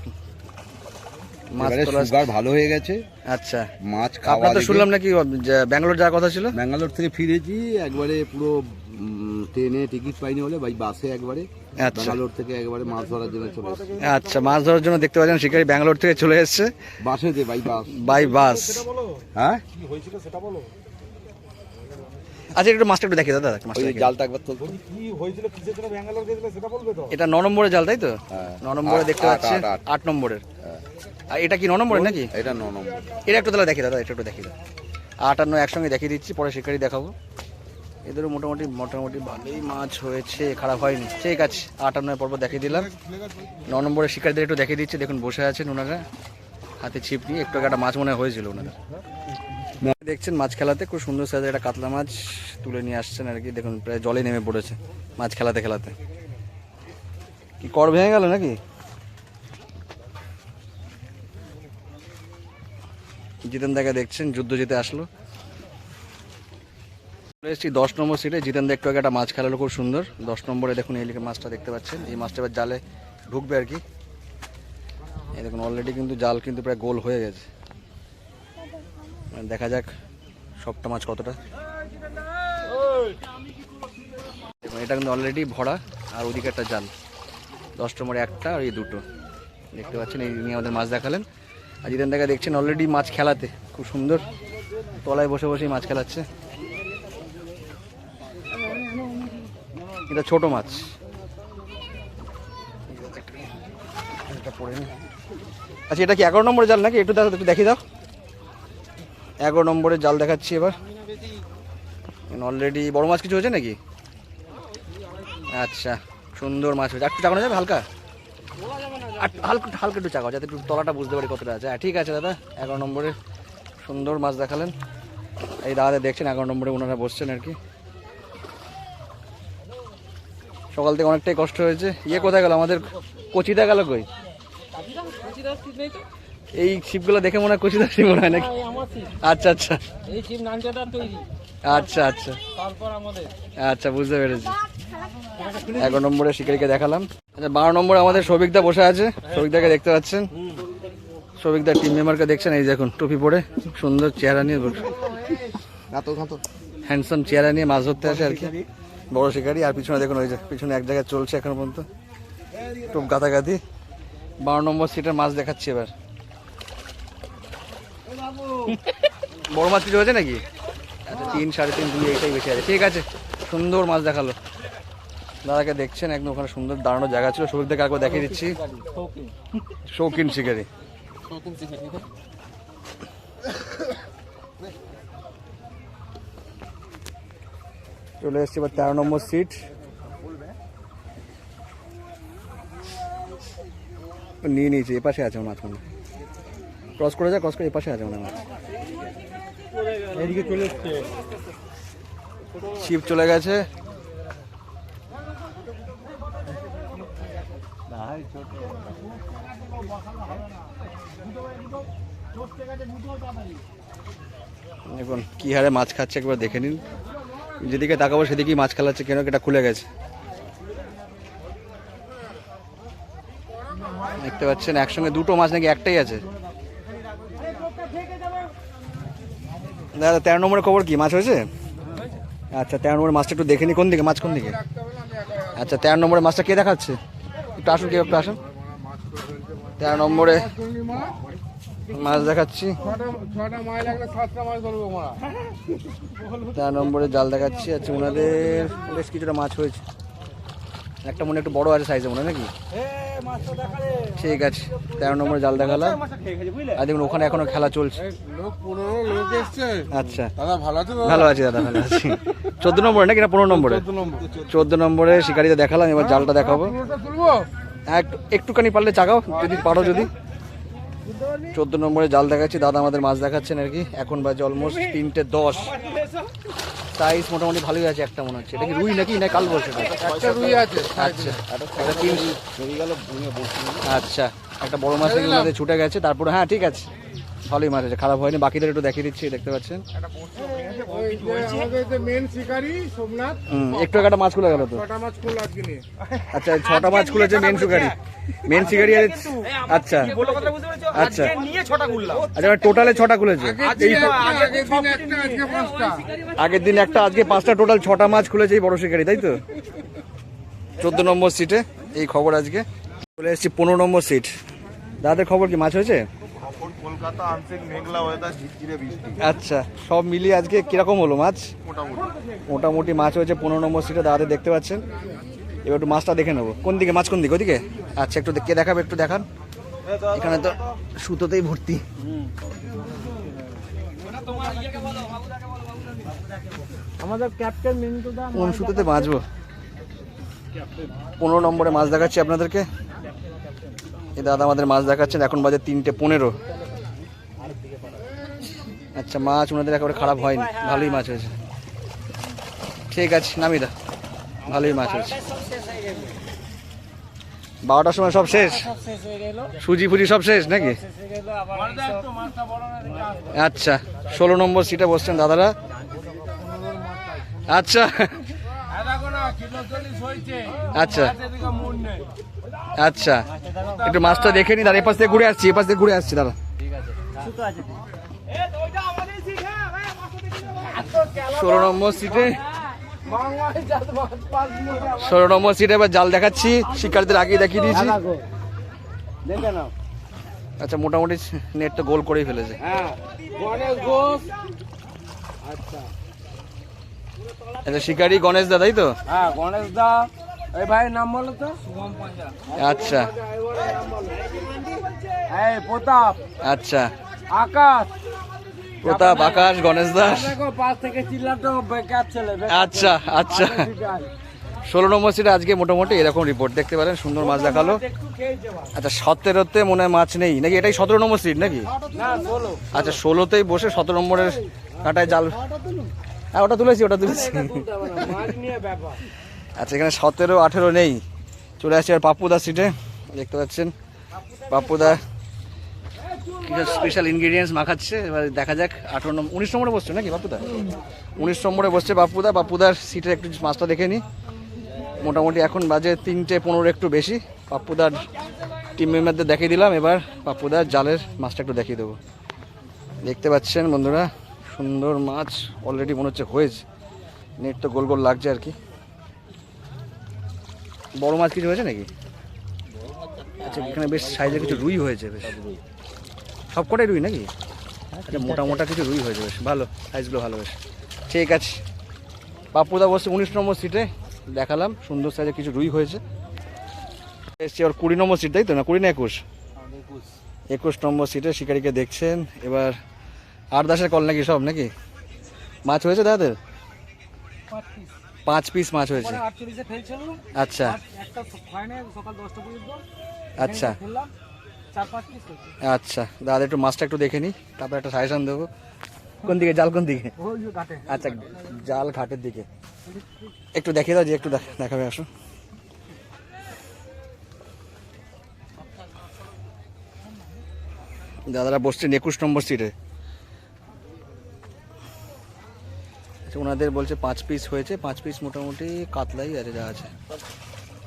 মাছ এবারে তোলা সুগার ভালো হয়ে গেছে। আচ্ছা মাছ খাওয়া আপনার তো দেখে- শুনলাম নাকি ব্যাঙ্গালোর যাওয়ার কথা ছিল? ব্যাঙ্গালোর থেকে ফিরেছি একবারে পুরো ট্রেনে টিকিট পাইনি বলে বাসে একবারে আচ্ছা ব্যাঙ্গালোর থেকে একবারে মাছ ধরার জন্য চলে এসেছি। আচ্ছা, মাছ ধরার জন্য দেখতে পাচ্ছেন শিকারি ব্যাঙ্গালোর থেকে চলে এসেছে বাসেতে বাস। By bus. হ্যাঁ আচ্ছা একটু মাছটা একটু দেখি দাদা, মাছটা ওই দেখি। জালটা একবার তুলতো। এটা 9 নম্বরের জাল তাই তো? হ্যাঁ। 9 নম্বরে দেখতে আট, পাচ্ছেন। আট, আট। 8 নম্বরের। আর এটা কি 9 নম্বরের নাকি? এটা 9 নম্বর। এটা একটু তাহলে দেখি দাদা, এটা একটু দেখি দাদা। 8 আর 9 একসঙ্গে দেখিয়ে দিচ্ছি, পরে শিকারি দেখাবো। এদেরও মোটামুটি ভালোই মাছ হয়েছে, খারাপ হয়নি। ঠিক আছে, 8 আর 9 পর্ব দেখিয়ে দিলাম। 9 নম্বরের শিকারিদের একটু দেখিয়ে দিচ্ছি। দেখুন বসে আছেন ওনারা, হাতে ছিপ নিয়ে। একটু একটা মাছ মনে হয়েছিল ওনারা। দেখছেন মাছ খেলাতে খুব সুন্দর সাইজের একটা কাতলা মাছ তুলে নিয়ে আসছেন আর কি। দেখুন প্রায় জলে নেমে পড়েছে মাছ খেলাতে খেলাতে। কি কর ভেঙে গেল নাকি? জিতেন দাকে দেখছেন, যুদ্ধ জিতে আসলো। চলে এসেছি 10 নম্বর সিটে। জিতেন একটু আগে একটা মাছ খেলালো খুব সুন্দর। 10 নম্বরে দেখুন এই মাছটা দেখতে পাচ্ছেন, এই মাছটা এবার জালে ঢুকবে আর কি। এই দেখুন অলরেডি কিন্তু জাল কিন্তু প্রায় গোল হয়ে গেছে। দেখা যাক সবটা মাছ কতটা। দেখুন এটা কিন্তু অলরেডি ভরা, আর ওদিকে একটা জাল। 10 নম্বরে একটা আর এই দুটো দেখতে পাচ্ছেন। এই নিয়ে আমাদের মাছ দেখালেন। আর জিতেন দেখা দেখছেন অলরেডি মাছ খেলাতে খুব সুন্দর, তলায় বসে বসেই মাছ খেলাচ্ছে। এটা ছোট মাছ। আচ্ছা এটা কি 11 নম্বরের জাল নাকি? একটু দেখিয়ে দাও। 11 নম্বরের জাল দেখাচ্ছি এবার। অলরেডি বড় মাছ কিছু হয়েছে নাকি? আচ্ছা সুন্দর মাছ হয়েছে। একটু চাকানো যাবে হালকা, হালকা হালকা একটু চাকাও যাতে একটু তলাটা বুঝতে পারি কতটা আছে। ঠিক আছে দাদা, 11 নম্বরে সুন্দর মাছ দেখালেন। এই দাদা দেখছেন 11 নম্বরে ওনারা বসছেন আর কি। সকাল থেকে অনেকটাই কষ্ট হয়েছে। কোথায় গেল আমাদের কচিদা, গেল কই? এই ছিপগুলো দেখে মনে হয় কচিদা ছিপ মনে হয় নাকি? আচ্ছা আচ্ছা আচ্ছা আচ্ছা আচ্ছা বুঝতে পেরেছি। 11 নম্বরে শিকারিকে দেখালাম। আচ্ছা 12 নম্বরে আমাদের সৌভিকদা বসে আছে। সৌভিকদাকে দেখতে পাচ্ছেন, সৌভিকদার টিম মেম্বারকে দেখছেন। এই দেখুন টুপি পরে সুন্দর চেহারা নিয়ে, হ্যান্ডসাম চেহারা নিয়ে মাছ ধরতে আসে আর কি বড় শিকারি। আর পিছনে দেখুন ওই যে পিছনে এক জায়গায় চলছে এখন পর্যন্ত টুপ গাতাগাতি। 12 নম্বর সিটের মাছ দেখাচ্ছি এবার। বড় মাছ কিছু হয়েছে নাকি? আচ্ছা 3, 3.5, 2 এইটাই বেশি আছে। ঠিক আছে সুন্দর মাছ দেখালো। দাদাকে দেখছেন একদম ওখানে সুন্দর দাঁড়ানোর জায়গা ছিল। সৌভিকদাকে একবার দেখিয়ে দিচ্ছি, শৌখিন শিকারি। চলে এসছি এবার 13 নম্বর সিট। নিয়ে নিয়েছি, এপাশে আছে মাঝখানে। ক্রস করে ক্রস করে এপাশে আছে মনে হয়। এদিকে চলে এসছে, শিপ চলে গেছে। এখন কি হারে মাছ খাচ্ছে একবার দেখে নিন। যেদিকে তাকাবো সেদিকেই মাছ খেলাচ্ছে, কেন এটা খুলে গেছে দেখতে পাচ্ছেন। একসঙ্গে দুটো মাছ নাকি একটাই আছে। দাদা 13 নম্বরের খবর কি, মাছ হয়েছে? আচ্ছা 13 নম্বরের মাছটা একটু দেখে নি। কোন দিকে মাছ, কোন দিকে? আচ্ছা 13 নম্বরের মাছটা কে দেখাচ্ছে? একটু আসুন, কেউ একটু আসুন। 13 নম্বরে মাছ দেখাচ্ছি। 13 নম্বরে জাল দেখাচ্ছি। আচ্ছা ওনাদের বেশ কিছুটা মাছ হয়েছে। একটা মনে একটু বড় আছে সাইজে মনে হয় নাকি? ঠিক আছে 13 নম্বরে জাল দেখালাম। আর দেখুন ওখানে এখনো খেলা চলছে। আচ্ছা ভালো আছি দাদা, ভালো আছি। 14 নম্বরে নাকি না 15 নম্বরে? 14 নম্বরে শিকারিতে দেখালাম। এবার জালটা দেখাবো। একটুখানি পারলে চাগাও যদি পারো। যদি 14 নম্বরে জাল দেখাচ্ছি, দাদা আমাদের মাছ দেখাচ্ছেন আর কি। এখন বাজে অলমোস্ট 3:10। সাইজ মোটামুটি ভালোই আছে। একটা মনে হচ্ছে এটা কি রুই নাকি না কাল বলছে? একটা রুই আছে। আচ্ছা আচ্ছা একটা বড় মাছ থেকে ছুটে গেছে তারপরে। হ্যাঁ ঠিক আছে ভালোই মাছ আছে, খারাপ হয়নি। বাকিদের একটু দেখিয়ে দিচ্ছি, দেখতে পাচ্ছেন। একটু একটা মাছ খুলে গেল তো। আচ্ছা 6টা মাছ খুলেছে মেন শিকারি। মেন শিকারি আচ্ছা আচ্ছা আচ্ছা টোটালে 6টা খুলেছে। আগের দিন একটা, আজকে 5টা, টোটাল 6টা মাছ খুলেছে এই বড় শিকারি, তাই তো? 14 নম্বর সিটে এই খবর আজকে। চলে এসেছি 15 নম্বর সিট। দাদাদের খবর কি, মাছ হয়েছে? কলকাতা আংশিক মেঘলা ওয়েদার, ঝিরঝিরে বৃষ্টি। আচ্ছা সব মিলিয়ে আজকে কিরকম হলো মাছ? মোটামুটি মাছ হয়েছে 15 নম্বর সিটে দাদাদের দেখতে পাচ্ছেন। এবার একটু মাছটা দেখে নেবো। কোন দিকে মাছ, কোন দিকে? ওদিকে? আচ্ছা একটু কে দেখাবে, একটু দেখান। এখানে তো সুতোতেই ভর্তি। আমাদের ক্যাপ্টেন মিন্টু দা কোন সুতোতে বাঁচবো? 15 নম্বরে মাছ দেখাচ্ছি আপনাদেরকে। এই দাদা আমাদের মাছ দেখাচ্ছেন। এখন বাজে 3:15। আচ্ছা মাছ ওনাদের একেবারে খারাপ হয়নি, ভালোই মাছ হয়েছে। ঠিক আছে নামিদা, ভালোই মাছ হয়েছে। 12টার সময় সব শেষ, সুজি ফুজি সব শেষ নাকি? আচ্ছা 16 নম্বর সিটে বসছেন দাদারা। আচ্ছা আচ্ছা আচ্ছা, একটু মাছটা দেখে নি, দাঁড়া এপাশ থেকে ঘুরে আসছি, এপাশ থেকে ঘুরে আসছি দাঁড়া। 16 নম্বর সিটে, 16 নম্বর সিটে এবার জাল দেখাচ্ছি, শিকারীদের আগেই দেখিয়ে দিয়েছি। আচ্ছা, মোটামুটি নেট তো গোল করেই ফেলেছে। আচ্ছা, শিকারি গণেশ দা, তাই তো? হ্যাঁ, গণেশ দা। এই ভাইয়ের নাম বলো তো। আচ্ছা এই প্রতাপ। আচ্ছা, আকাশ। প্রতাপ, আকাশ, গণেশ দাস। দেখো পাশ থেকে চিল্লাতো বেকার ছেলে। আচ্ছা আচ্ছা, 16 নম্বর সিটে আজকে মোটামুটি এরকম রিপোর্ট দেখতে পারেন, সুন্দর মাছ দেখালো। আচ্ছা, 17তে মনে হয় মাছ নেই নাকি? এটাই 17 নম্বর সিট নাকি? আচ্ছা, 16তেই বসে 17 নম্বরের কাঁটায় জাল। হ্যাঁ, ওটা তুলেছি, ওটা তুলেছি। আচ্ছা, এখানে 17, 18 নেই। চলে আসছে আর পাপ্পুদা সিটে, দেখতে পাচ্ছেন পাপ্পুদা কিছু স্পেশাল ইনগ্রিডিয়েন্টস মাখাচ্ছে। এবার দেখা যাক 18 নম্বর, 19 নম্বরে বসছে নাকি পাপ্পুদা? 19 নম্বরে বসছে পাপ্পুদা। পাপ্পুদার সিটে একটু মাছটা দেখে নিই। মোটামুটি এখন বাজে 3:15 একটু বেশি। পাপ্পুদার টিম মেম্বারদের দেখিয়ে দিলাম, এবার পাপ্পুদার জালের মাছটা একটু দেখিয়ে দেবো। দেখতে পাচ্ছেন বন্ধুরা, সুন্দর মাছ অলরেডি মনে হচ্ছে হয়েছে, নেট তো গোল গোল লাগছে আর কি। বড় মাছ কিছু হয়েছে নাকি? আচ্ছা, এখানে বেশ সাইজের কিছু রুই হয়েছে, বেশ সব কটাই রুই নাকি? আচ্ছা, মোটা মোটা কিছু রুই হয়েছে, বেশ ভালো সাইজগুলো, ভালো বেশ। ঠিক আছে, পাপ্পুদা বসে 19 নম্বর সিটে, দেখালাম সুন্দর সাইজের কিছু রুই হয়েছে। এসছি আর 20 নম্বর সিট, তাই তো? না 20 না 21? 21 নম্বর সিটে শিকারিকে দেখছেন। এবার 8-10 কল নাকি সব নাকি? মাছ হয়েছে দাদাদের? 5 পিস মাছ হয়েছে। আচ্ছা আচ্ছা আচ্ছা, দাদা একটু মাছটা একটু দেখে নিই, তারপর একটা সাজেশন দেবো। কোন দিকে জাল, কোন দিকে? আচ্ছা, জাল ঘাটের দিকে। একটু দেখিয়ে দাও, যে একটু দেখাবে, আসো। দাদারা বসছেন 21 নম্বর সিটে। আচ্ছা, ওনাদের বলছে 5 পিস হয়েছে, 5 পিস মোটামুটি কাতলাই আর যা আছে।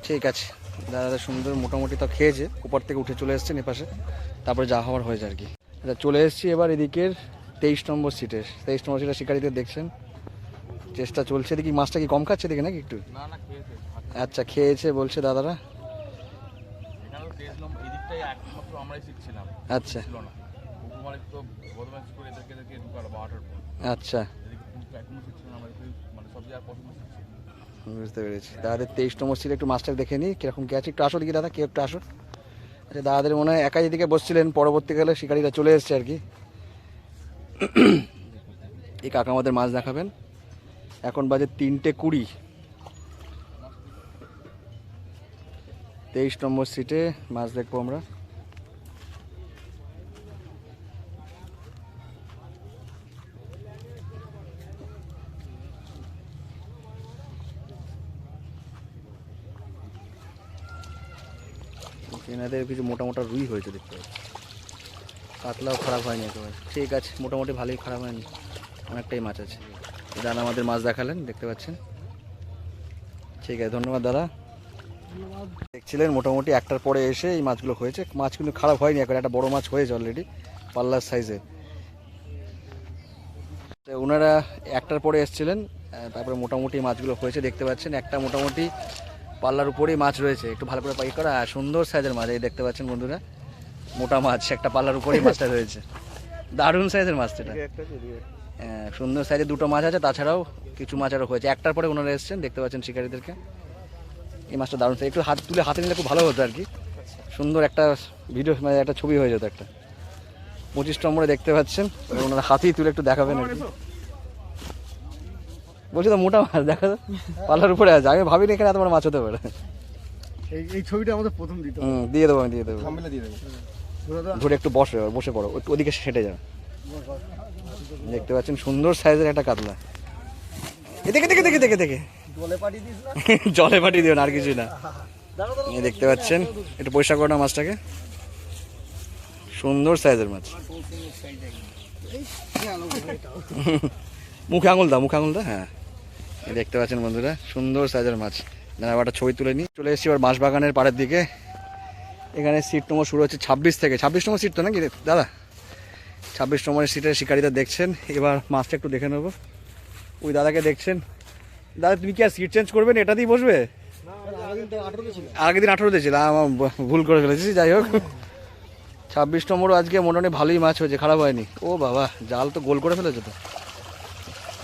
ঠিক আছে, দাদা সুন্দর মোটামুটি তো খেয়েছে, উপর থেকে উঠে চলে এসছেন এপাশে, তারপরে যা হওয়ার হয়েছে আর কি। আচ্ছা, চলে এসেছি এবার এদিকের 23 নম্বর সিটে। 23 নম্বর সিটে শিকারীদের দেখছেন, চেষ্টা চলছে। দেখি মাছটা কি কম খাচ্ছে দেখে নাকি একটু? আচ্ছা, খেয়েছে বলছে দাদারা। আচ্ছা আচ্ছা, বুঝতে পেরেছি। দাদাদের 23 নম্বর সিটে একটু মাছটা দেখে নিই কিরকম কে আছে। একটু আসো দেখি দাদা, কেউ একটু আসো। আচ্ছা, দাদাদের মনে হয় একাই এদিকে বসছিলেন, পরবর্তীকালে শিকারীরা চলে এসছে আর কি। এই কাকা আমাদের মাছ দেখাবেন। এখন বাজে 3:20। 23 নম্বর সিটে মাছ দেখবো আমরা। এনাদের কিছু মোটা মোটা রুই হয়েছে দেখতে পাচ্ছি, কাতলাও খারাপ হয়নি একেবারে। ঠিক আছে, মোটামুটি ভালোই, খারাপ হয়নি, অনেকটাই মাছ আছে। দাদা আমাদের মাছ দেখালেন, দেখতে পাচ্ছেন। ঠিক আছে, ধন্যবাদ দাদা। দেখছিলেন মোটামুটি 1টার পরে এসে এই মাছগুলো হয়েছে। মাছ কিন্তু খারাপ হয়নি, এখন একটা বড় মাছ হয়েছে অলরেডি, পাল্লার সাইজে। ওনারা 1টার পরে এসেছিলেন, তারপরে মোটামুটি মাছগুলো হয়েছে দেখতে পাচ্ছেন। একটা মোটামুটি পাল্লার উপরেই মাছ রয়েছে, একটু ভালো করে পাই করা, সুন্দর সাইজের মাছ। এই দেখতে পাচ্ছেন বন্ধুরা, মোটা মাছ একটা পাল্লার উপরেই মাছটা রয়েছে, দারুণ সাইজের মাছ। এটা সুন্দর সাইজের দুটো মাছ আছে, তাছাড়াও কিছু মাছ আরও হয়েছে। 1টার পরে ওনারা এসেছেন, দেখতে পাচ্ছেন শিকারীদেরকে। এই মাছটা দারুণ সাইজ, একটু হাত তুলে হাতে নিলে খুব ভালো হতো আর কি, সুন্দর একটা ভিডিও, মানে একটা ছবি হয়ে যেত একটা। 25 নম্বরে দেখতে পাচ্ছেন, ওনারা হাতেই তুলে একটু দেখাবেন আর কি। বলছি তো মোটা মাছ দেখা, পাল্লার উপরে আছে। আমি ভাবিনি এখানে এত বড় মাছ হতে পারে। এই ছবিটা আমাদের প্রথম দিতে হবে। দিয়ে দেবো, আমি দিয়ে দেবো। সামনে দিয়ে দেবো। ধরে একটু বসে পড়ো, একটু ওদিকে সেটে যাও। দেখতে পাচ্ছেন সুন্দর সাইজের একটা কাতলা। দেখে দেখে দেখে দেখে দেখে জলে পাঠিয়ে দিস না, জলে পাঠিয়ে দিও না, আর কিছুই না। এই দেখতে পাচ্ছেন, একটু পরিষ্কার করো না মাছটাকে, সুন্দর সাইজের মাছ। মুখে আঙুল দাও, মুখে আঙুল দাও, হ্যাঁ এই দেখতে পাচ্ছেন বন্ধুরা সুন্দর সাইজের মাছ। দাঁড়াও একটা ছবি তুলে নিই। চলে এসেছি এবার বাঁশবাগানের পাড়ের দিকে। এখানে সিট নম্বর শুরু হচ্ছে 26 থেকে। 26 নম্বর সিট তো নাকি দাদা? 26 নম্বরের সিটের শিকারীরা দেখছেন। এবার মাছটা একটু দেখে নেবো। ওই দাদাকে দেখছেন। দাদা তুমি কি আর সিট চেঞ্জ করবেন, এটা দিয়ে বসবে? আগের দিন 18তে ছিল, আমার ভুল করে ফেলেছি। যাই হোক 26 নম্বরও আজকে মোটামুটি ভালোই মাছ হয়েছে, খারাপ হয়নি। ও বাবা, জাল তো গোল করে ফেলেছে তো,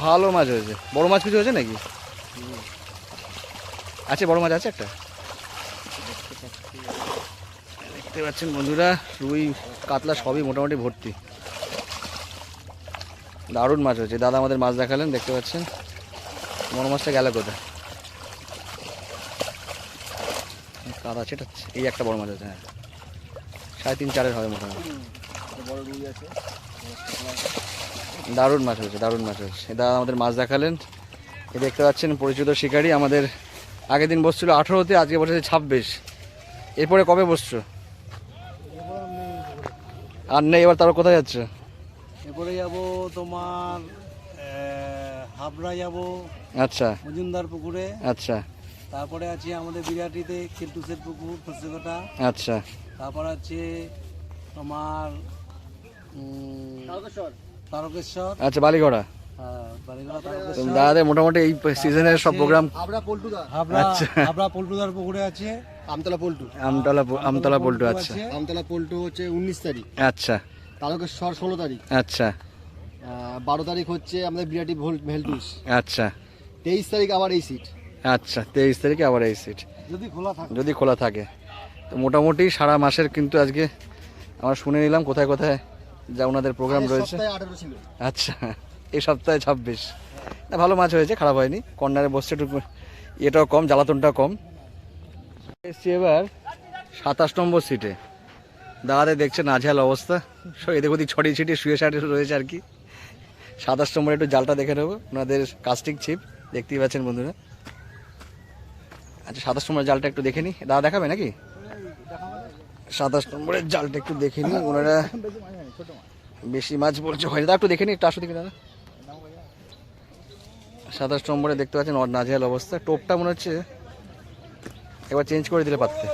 ভালো মাছ হয়েছে। বড় মাছ কিছু হয়েছে নাকি? আছে বড় মাছ আছে একটা, দেখতে পাচ্ছেন বন্ধুরা। রুই কাতলা সবই মোটামুটি ভর্তি, দারুণ মাছ হয়েছে। দাদা আমাদের মাছ দেখালেন, দেখতে পাচ্ছেন। বড় মাছটা গেল কোথায়? কাদা ছেটাচ্ছে। এই একটা বড় মাছ আছে, হ্যাঁ 3.5-4 হবে মোটামুটি। দারুণ মাছ হয়েছে, দারুণ মাছ হয়েছে। দাদা আমাদের মাছ দেখালেন। এ দেখতে পাচ্ছেন পরিচিত শিকারী আমাদের। আগের দিন বসছিল 18তে, আজকে বসেছে 26। এরপরে কবে বসছো? আর নেই, এবার তারপর কোথায় যাচ্ছে? এরপরে যাব তোমার হাবড়া যাব, আচ্ছা মজুমদার পুকুরে। আচ্ছা তারপরে আছে আমাদের বিরাটিতে কেলটুসের পুকুর, ফসিকোটা। আচ্ছা তারপর আছে তোমার তারকেশ্বর। আচ্ছা বালিগড়া। বালিগড়া, তো তারকেশ্বর। দাদাদের মোটামুটি এই সিজনের সব প্রোগ্রাম। আচ্ছা। হাবড়া পল্টুদার পুকুরে আছে। আমতলা পল্টু, আমতলা পল্টু। আচ্ছা আমতলা পল্টু হচ্ছে 19 তারিখ, আচ্ছা তারকেশ্বর 16 তারিখ, আচ্ছা 12 তারিখ হচ্ছে আমাদের বিরাটি ভেলটুস, আচ্ছা 23 তারিখ আবার এই সিট। আচ্ছা 23 তারিখে আবার এই সিট, যদি খোলা থাকে। যদি খোলা থাকে। তো মোটামুটি সারা মাসের কিন্তু আজকে আমরা শুনে নিলাম কোথায় কোথায় যা ওনাদের প্রোগ্রাম রয়েছে। সপ্তাহে 18 ছিল। আচ্ছা এই সপ্তাহে 26। না ভালো মাছ হয়েছে, খারাপ হয়নি। কর্নারে বসছে একটু, এটাও কম, জ্বালাতনটাও কম। এসছি এবার 27 নম্বর সিটে। দাদাদের দেখছে নাজেহাল অবস্থা, সব এদিক ওদিক ছড়িয়ে ছিটিয়ে শুয়ে সাড়িয়ে রয়েছে আর কি। 27 নম্বরে একটু জালটা দেখে নেবো, ওনাদের কাস্টিং ছিপ দেখতেই পাচ্ছেন বন্ধুরা। আচ্ছা 27 নম্বরের জালটা একটু দেখে নিই। দাদা দেখাবে নাকি? 27 নম্বরের জালটা একটু দেখে নিই। ওনারা বেশি মাছ বলছে হয় না, একটু দেখে নিই, একটু আসো দেখি দাদা। 27 নম্বরে দেখতে পাচ্ছেন নাজেহাল অবস্থা। টোপটা মনে হচ্ছে একবার চেঞ্জ করে দিলে পারতে।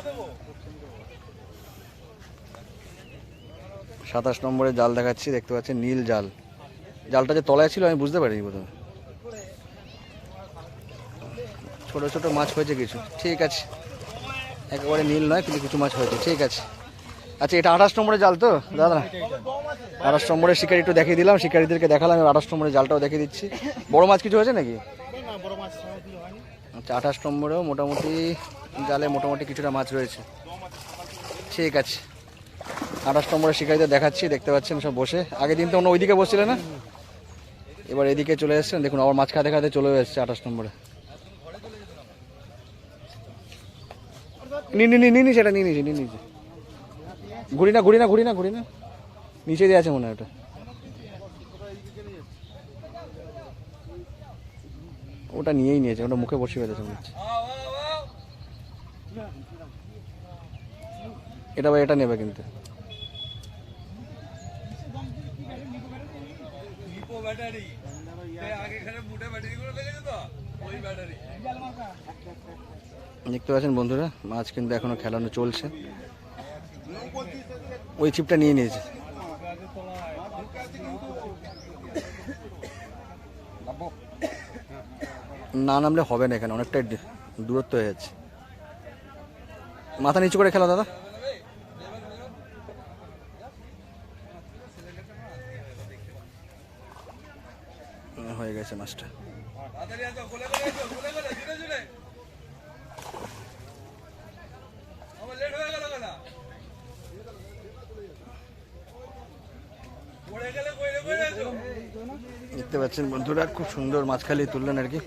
27 নম্বরে জাল দেখাচ্ছি, দেখতে পাচ্ছেন নীল জাল। জালটা যে তলায় ছিল আমি বুঝতে পারিনি প্রথমে। ছোট ছোট মাছ হয়েছে কিছু, ঠিক আছে। একেবারে নীল নয়, কিন্তু কিছু মাছ হয়েছে, ঠিক আছে। আচ্ছা এটা 28 নম্বরের জাল তো দাদা? 28 নম্বরের শিকারি একটু দেখিয়ে দিলাম, শিকারীদেরকে দেখালাম। 28 নম্বরের জালটাও দেখিয়ে দিচ্ছি। বড় মাছ কিছু হয়েছে নাকি? আচ্ছা 28 নম্বরেও মোটামুটি জালে মোটামুটি কিছুটা মাছ রয়েছে, ঠিক আছে। 28 নম্বরের শিকারীদের দেখাচ্ছি, দেখতে পাচ্ছেন সব বসে। আগের দিন তো অন্য ওইদিকে বসছিলেন না, এবার এদিকে চলে এসছেন। দেখুন আবার মাছ খাতে খাতে চলে এসছে 28 নম্বরে। নি সেটা নিয়ে নিয়েছি। ঘুরি না নিচে দিয়ে আছে মনে হয় ওটা। ওটা নিয়েই নিয়েছে, ওটা মুখে বসে বেঁধেছে মনে হচ্ছে। এটা বা এটা নেবে কিন্তু। দেখতে পাচ্ছেন বন্ধুরা, মাছ কিন্তু এখনো খেলানো চলছে। ওই চিপটা নিয়ে নিয়েছে। না নামলে হবে না, এখানে অনেকটাই দূরত্ব হয়ে যাচ্ছে। মাথা নিচু করে খেলা দাদা। হয়ে গেছে মাছটা। দেখতে পাচ্ছেন বন্ধুরা, খুব সুন্দর মাছ খালি তুললেন আর কি।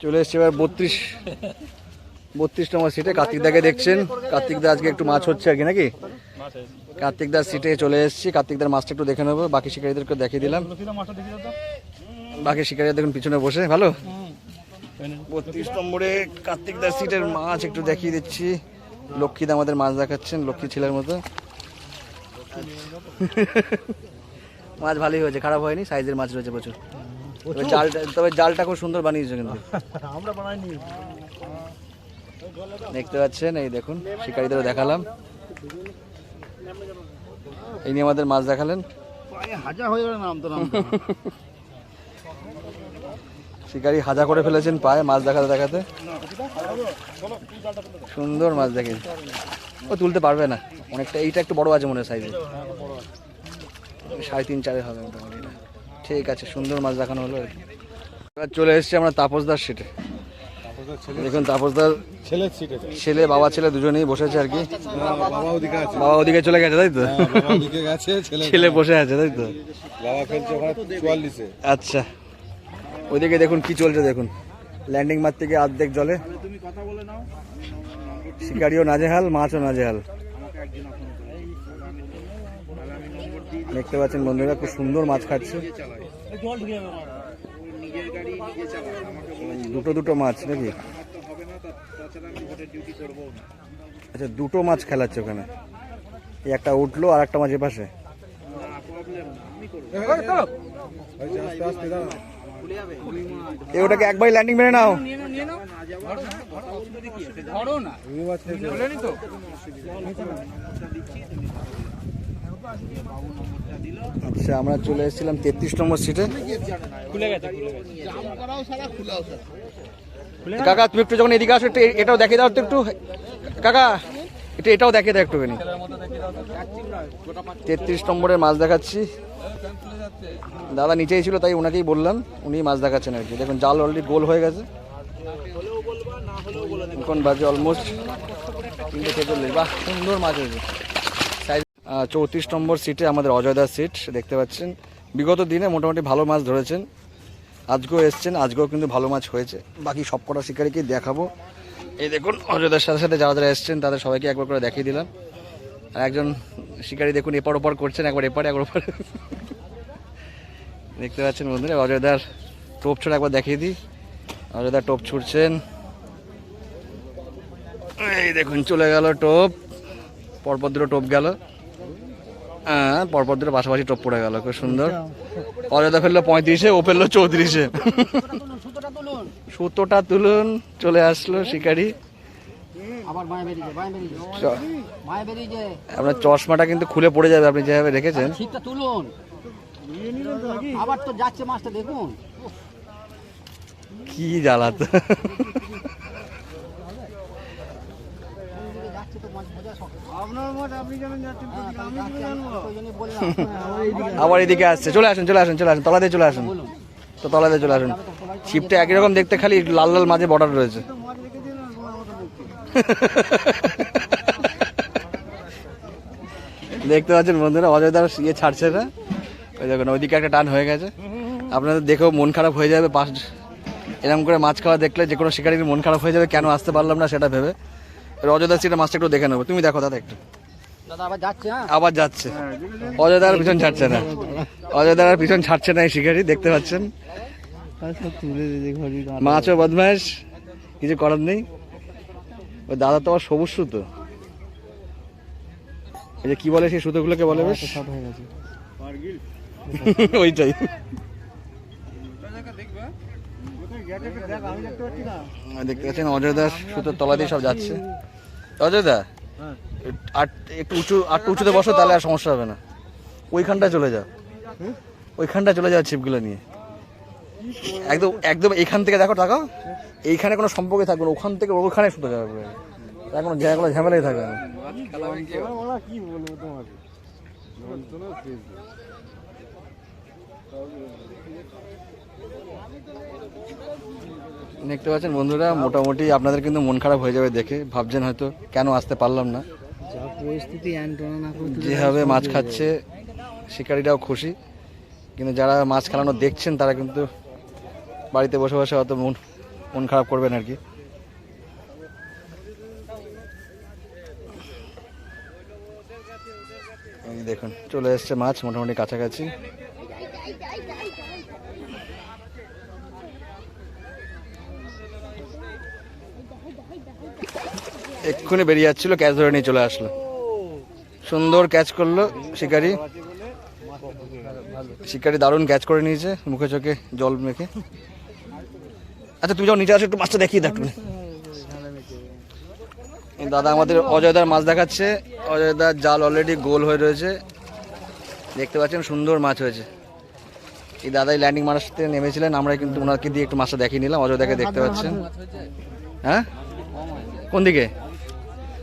চলে এসছে এবার 32 নম্বর সিটে। কার্তিক দাকে দেখছেন, কার্তিক দা আজকে একটু মাছ হচ্ছে আর কি নাকি? কার্তিক দার সিটে চলে এসেছি। কার্তিক দার মাছটা একটু দেখে নেবো, বাকি শিকারীদেরকে দেখিয়ে দিলাম। বাকি শিকারীরা দেখুন পিছনে বসে। ভালো 32 নম্বরে কার্তিক দার সিটের মাছ একটু দেখিয়ে দিচ্ছি। লক্ষ্মীদা আমাদের মাছ দেখাচ্ছেন লক্ষ্মী ছেলের মতো। মাছ ভালোই হয়েছে, খারাপ হয়নি, সাইজের মাছ রয়েছে প্রচুর। তবে জালটা খুব সুন্দর বানিয়েছে কিন্তু। দেখতে পাচ্ছেন, এই দেখুন শিকারীদেরও দেখালাম, এই নিয়ে আমাদের মাছ দেখালেন। হাজার হয়ে গেল নাম তো নাম শিকারি হাজা করে ফেলেছেন পায়ে মাছ দেখাতে দেখাতে। সুন্দর মাছ দেখেন, ও তুলতে পারবে না অনেকটা, এইটা একটু বড় আছে মনে হয় সাইজে, 3.5-4 হবে মোটামুটি এটা। ঠিক আছে, সুন্দর মাছ দেখানো হলো। এবার চলে এসেছি আমরা তাপসদার সিটে। দেখুন তাপসদার ছেলে বাবা ছেলে দুজনেই বসেছে আর কি। বাবা ওদিকে চলে গেছে তাই তো, ছেলে বসে আছে তাই তো। আচ্ছা, ওইদিকে দেখুন কি চলছে, দেখুন ল্যান্ডিং মারতে গিয়ে অর্ধেক জলে, শিকারিও নাজেহাল, মাছও নাজেহাল। দেখতে পাচ্ছেন বন্ধুরা, খুব সুন্দর মাছ খাচ্ছে, দুটো মাছ নাকি? আচ্ছা, দুটো মাছ খেলাচ্ছে ওখানে, এই একটা উঠলো আর একটা মাছ এপাশে। ওটাকে একবারই ল্যান্ডিং মেরে নাও। আচ্ছা, আমরা চলে এসেছিলাম 33 নম্বর সিটে। কাকা তুমি একটু যখন এদিকে আসো একটু এটাও দেখিয়ে দাও তো একটু, কাকা এটাও দেখিয়ে দাও একটুখানি। 33 নম্বরের মাছ দেখাচ্ছি, দাদা নিচেই ছিল তাই ওনাকেই বললাম, উনি মাছ দেখাচ্ছেন আর কি। দেখুন জাল অলরেডি গোল হয়ে গেছে, এখন বাজে অলমোস্ট 3:46। বাহ, সুন্দর মাছ হয়েছে। 34 নম্বর সিটে আমাদের অজয়দার সিট দেখতে পাচ্ছেন। বিগত দিনে মোটামুটি ভালো মাছ ধরেছেন, আজকেও এসছেন, আজকেও কিন্তু ভালো মাছ হয়েছে। বাকি সব কটা শিকারিকেই দেখাবো। এই দেখুন অজয়দার সাথে সাথে যারা যারা এসছেন তাদের সবাইকে একবার করে দেখিয়ে দিলাম। আর একজন শিকারি দেখুন এপার ওপার করছেন, একবার এপারে একবার ওপারে। দেখতে পাচ্ছেন বন্ধুরা, অজয়দার টোপ ছোড়া একবার দেখিয়ে দিই। অজয়দার টোপ ছুটছেন, এই দেখুন চলে গেল টোপ, পরপর দুটো টোপ গেল, হ্যাঁ পরপর দুটো পাশাপাশি টোপ পড়ে গেল, খুব সুন্দর। অজয়দা ফেললো 35-এ, ও ফেললো 34-এ। সুতোটা তুলুন, চলে আসলো শিকারি। আপনার চশমাটা কিন্তু খুলে পড়ে যাবে, আপনি যেভাবে রেখেছেন। তুলুন, আবার তো যাচ্ছে মাছটা, দেখুন কি জ্বালাত। আবার এদিকে আসছে, চলে আসুন চলে আসুন চলে আসুন, তলা দিয়ে চলে আসুন, তো তলা দিয়ে চলে আসুন। ছিপটা একই রকম দেখতে, খালি লাল লাল মাঝে বর্ডার রয়েছে। দেখতে পাচ্ছেন বন্ধুরা, অজয়দার ইয়ে ছাড়ছে না, ওই দেখুন ওইদিকে একটা টান হয়ে গেছে। আপনাদের দেখেও মন খারাপ হয়ে যাবে, এরকম করে মাছ খাওয়া দেখলে যে কোনো শিকারির মন খারাপ হয়ে যাবে, কেন আসতে পারলাম না সেটা ভেবে। অজয়দার সিটে মাছটা একটু দেখে নেবো, তুমি দেখো দাদা একটু। আবার যাচ্ছে, অজয়দার পিছন ছাড়ছে না, অজয়দার পিছন ছাড়ছে না এই শিকারি, দেখতে পাচ্ছেন। মাছও বদমাইশ, কিছু করার নেই। ওই দাদা তো আবার সবুজ সুতো, এই যে কি বলে সেই সুতোগুলোকে বলে বেশ, ওইটাই। দেখতে পাচ্ছেন অজয়দার সুতোর তলা দিয়ে সব যাচ্ছে। অজয়দা আর একটু উঁচুতে বসো, তাহলে আর সমস্যা হবে না। ওইখানটায় চলে যাও, ওইখানটায় চলে যাও ছিপগুলো নিয়ে। একদম একদম এখান থেকে দেখো, তাকাও, এইখানে কোনো সম্পর্কে থাকবে না, ওখান থেকে ওখানে শুতে যাবে, এখন ঝামেলাই থাকবে না। দেখতে পাচ্ছেন বন্ধুরা, মোটামুটি আপনাদের কিন্তু মন খারাপ হয়ে যাবে দেখে, ভাবছেন হয়তো কেন আসতে পারলাম না। যেভাবে মাছ খাচ্ছে শিকারিরাও খুশি, কিন্তু যারা মাছ খেলানো দেখছেন তারা কিন্তু বাড়িতে বসে বসে অত মন খারাপ করবেন আর কি। এই দেখুন চলে এসছে মাছ মোটামুটি কাছাকাছি। এক্ষুনি বেরিয়ে যাচ্ছিল, ক্যাচ ধরে নিয়ে চলে আসলো। সুন্দর ক্যাচ করলো শিকারি। শিকারি দারুণ ক্যাচ করে নিয়েছে, মুখে চোখে জল মেখে। আচ্ছা তুমি যখন নিচে আসো একটু মাছটা দেখিয়ে দেখো। দাদা আমাদের অজয়দার মাছ দেখাচ্ছে। অজয়দার জাল অলরেডি গোল হয়ে রয়েছে, দেখতে পাচ্ছেন সুন্দর মাছ হয়েছে। এই দাদাই ল্যান্ডিং মারতে নেমেছিলেন, আমরা কিন্তু ওনাকে দিয়ে একটু মাছটা দেখিয়ে নিলাম। অজয়দাকে দেখতে পাচ্ছেন। হ্যাঁ কোন দিকে?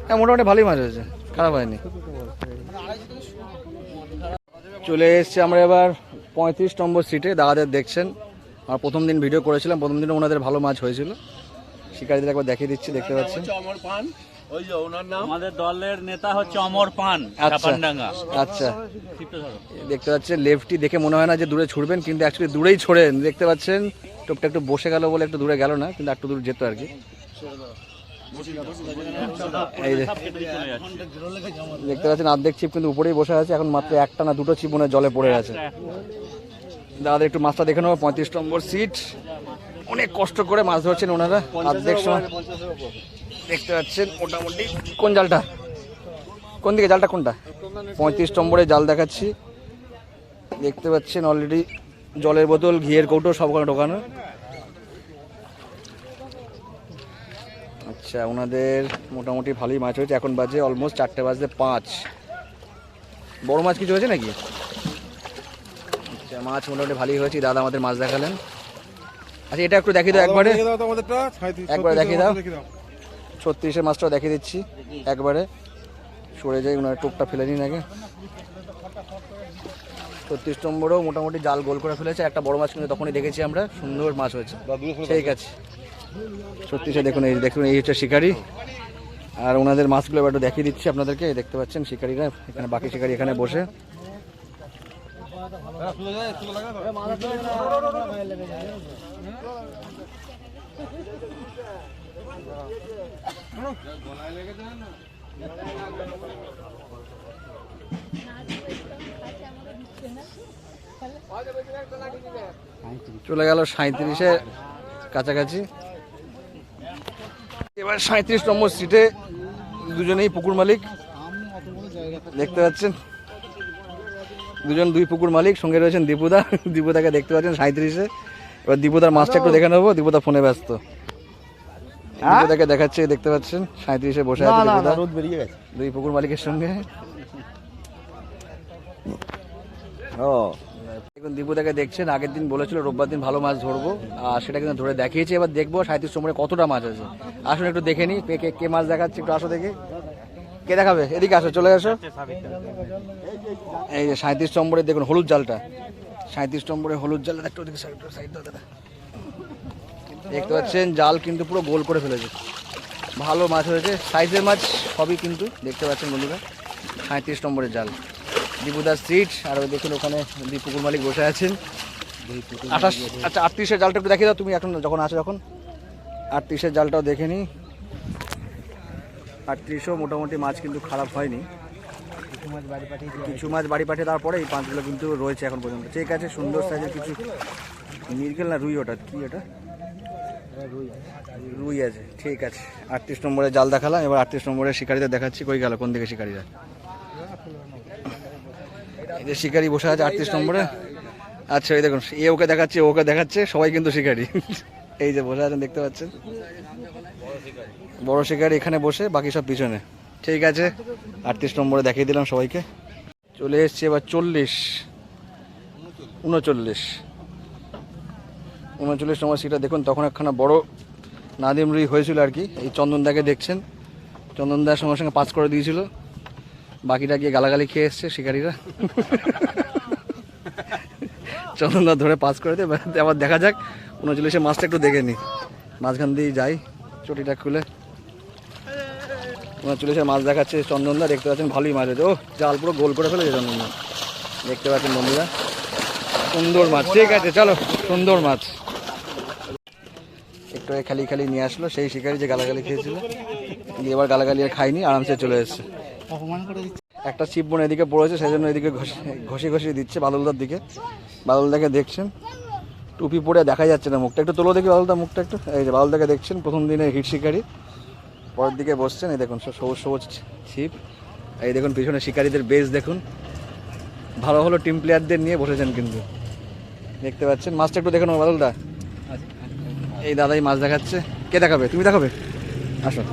হ্যাঁ মোটামুটি ভালোই মাছ হয়েছে, খারাপ হয়নি। চলে এসছি আমরা এবার 35 নম্বর সিটে। দাদাদের দেখছেন, আর প্রথম দিন ভিডিও করেছিলাম, প্রথম দিনে ওনাদের ভালো মাছ হয়েছিল। শিকারীদের একবার দেখিয়ে দিচ্ছি, দেখতে পাচ্ছেন। আমাদের দলের নেতা হচ্ছে অমর পান, আচ্ছা চাপানডাঙ্গা। আচ্ছা, দেখতে পাচ্ছেন লেফটি দেখে মনে হয় না যে দূরে ছুড়বেন, কিন্তু অ্যাকচুয়ালি দূরেই ছোড়েন। দেখতে পাচ্ছেন টোপটা একটু বসে গেল বলে একটু দূরে গেল না, কিন্তু একটু দূর যেত আর কি। এই যে দেখতে পাচ্ছেন অর্ধেক ছিপ কিন্তু উপরেই বসে আছে, এখন মাত্র একটা না দুটো ছিপ মনে হয় জলে পড়ে আছে। দাদা একটু মাছটা দেখে নেবো। 35 নম্বর সিট, অনেক কষ্ট করে মাছ ধরছেন ওনারা অর্ধেক সময়। দেখতে পাচ্ছেন মোটামুটি কোন জালটা, কোন দিকে জালটা কোনটা? 35 নম্বরে জাল দেখাচ্ছি। দেখতে পাচ্ছেন অলরেডি জলের বোতল, ঘিয়ের কৌটো সবখানে ঢোকানো। আচ্ছা ওনাদের মোটামুটি ভালোই মাছ হয়েছে। এখন বাজে অলমোস্ট 4:05। বড় মাছ কিছু হয়েছে নাকি? আচ্ছা মাছ মোটামুটি ভালোই হয়েছে। দাদা আমাদের মাছ দেখালেন। আচ্ছা এটা একটু দেখিয়ে দাও একবারে, একবারে দেখিয়ে দাও। 36-এর মাছটাও দেখিয়ে দিচ্ছি একবারে। সরে যাই, ওনার টোপটা ফেলে নিন আগে। 36 নম্বরেও মোটামুটি জাল গোল করে ফেলেছে। একটা বড় মাছ কিন্তু তখনই দেখেছি আমরা, সুন্দর মাছ হয়েছে। ঠিক আছে 36-এ দেখুন, এই দেখুন এই হচ্ছে শিকারি। আর ওনাদের মাছগুলো একটু দেখিয়ে দিচ্ছি আপনাদেরকে। দেখতে পাচ্ছেন শিকারিরা এখানে, বাকি শিকারি এখানে বসে। চলে গেল 37-এর কাছাকাছি। এবার 37 নম্বর সিটে দুজনেই পুকুর মালিক, দেখতে পাচ্ছেন দুজন দুই পুকুর মালিক। সঙ্গে রয়েছেন দীপুদা। দীপুদাকে দেখতে পাচ্ছেন 37-এ। এবার দীপুদার মাছটা একটু দেখে নেবো। দীপুদা ফোনে ব্যস্ত। দীপুদাকে দেখাচ্ছে, দেখতে পাচ্ছেন 37-এ বসে আছে দীপুদা দুই পুকুর মালিকের সঙ্গে। এখন দীপুদাকে দেখছেন, আগের দিন বলেছিল রোববার দিন ভালো মাছ ধরবো, আর সেটা কিন্তু ধরে দেখিয়েছে। এবার দেখবো 37 নম্বরে কতটা মাছ আছে। আসুন একটু দেখে নিই কে মাছ দেখাচ্ছে, একটু আসো দেখে। কে দেখাবে? এদিকে আসো, চলে আসো। এই যে 37 নম্বরে দেখুন হলুদ জালটা, 37 নম্বরে হলুদ জালটা একটু ওদিকে সাইড দাদা। দেখতে পাচ্ছেন জাল কিন্তু পুরো গোল করে ফেলেছে, ভালো মাছ হয়েছে, সাইজের মাছ সবই কিন্তু দেখতে পাচ্ছেন বন্ধুরা। 37 নম্বরের জাল, দীপুদার সিট। আর ওই দেখুন ওখানে দুই পুকুর মালিক বসে আছেন। 28। আচ্ছা 38-এর জালটা একটু দেখে দাও তুমি, এখন যখন আসো যখন। 38-এর জালটাও দেখে নিই। 38-ও মোটামুটি মাছ কিন্তু খারাপ হয়নি। কিছু মাছ বাড়ি পাঠিয়ে তারপরে এই পাঁচগুলো কিন্তু রয়েছে এখন পর্যন্ত। ঠিক আছে, সুন্দর সাইজের কিছু মিরগেল না রুই, ওটা কি ওটা? রুই আছে। ঠিক আছে 38 নম্বরে জাল দেখালাম। এবার 38 নম্বরের শিকারিদের দেখাচ্ছি। কই গেল, কোন দিকে শিকারিরা? এই যে শিকারি বসে আছে 38 নম্বরে। আচ্ছা এই দেখুন, এ ওকে দেখাচ্ছে, ওকে দেখাচ্ছে, সবাই কিন্তু শিকারি। এই যে বসে আছেন দেখতে পাচ্ছেন, বড় শিকারি এখানে বসে, বাকি সব পিছনে। ঠিক আছে 38 নম্বরে দেখিয়ে দিলাম সবাইকে। চলে এসছি এবার 39, 39 নম্বর সিটটা দেখুন। তখন একখানা বড় নাদিম রুই হয়েছিল আর কি। এই চন্দনদাকে দেখছেন, চন্দনদার সঙ্গে সঙ্গে পাস করে দিয়েছিল, বাকিটা গিয়ে গালাগালি খেয়ে এসছে শিকারীরা। চন্দনদা ধরে পাস করে দিয়ে আবার দেখা যাক 39-এ মাছটা একটু দেখে নিই। মাঝখান দিয়ে যাই, চটিটা খুলে 39-এর মাছ দেখাচ্ছে চন্দনদা। দেখতে পাচ্ছেন ভালোই মাছ হয়েছে। ও জাল পুরো গোল করে ফেলেছে চন্দনদা, দেখতে পাচ্ছেন বন্ধুরা, সুন্দর মাছ। ঠিক আছে চলো, সুন্দর মাছ। একটু খালি খালি নিয়ে আসলো সেই শিকারি যে গালাগালি খেয়েছিল, এবার গালাগালি আর খাইনি, আরামসে চলে এসছে। একটা ছিপ বোন এদিকে পড়েছে, সেই জন্য এদিকে ঘষে ঘষে দিচ্ছে বাদলদার দিকে। বাদলদাকে দেখছেন, টুপি পরে দেখা যাচ্ছে না মুখটা, একটু তোলো দেখি বাদলদা মুখটা একটু। এই যে বাদলদাকে দেখছেন, প্রথম দিনে হিট শিকারি, পরের দিকে বসছেন। এই দেখুন সব সবুজ সবুজ ছিপ। এই দেখুন পিছনে শিকারীদের বেস দেখুন, ভালো ভালো টিম প্লেয়ারদের নিয়ে বসেছেন কিন্তু দেখতে পাচ্ছেন। মাছটা একটু দেখুন বাদলদা, এই দাদাই মাছ দেখাচ্ছে। কে দেখাবে? তুমি দেখাবে, আসো।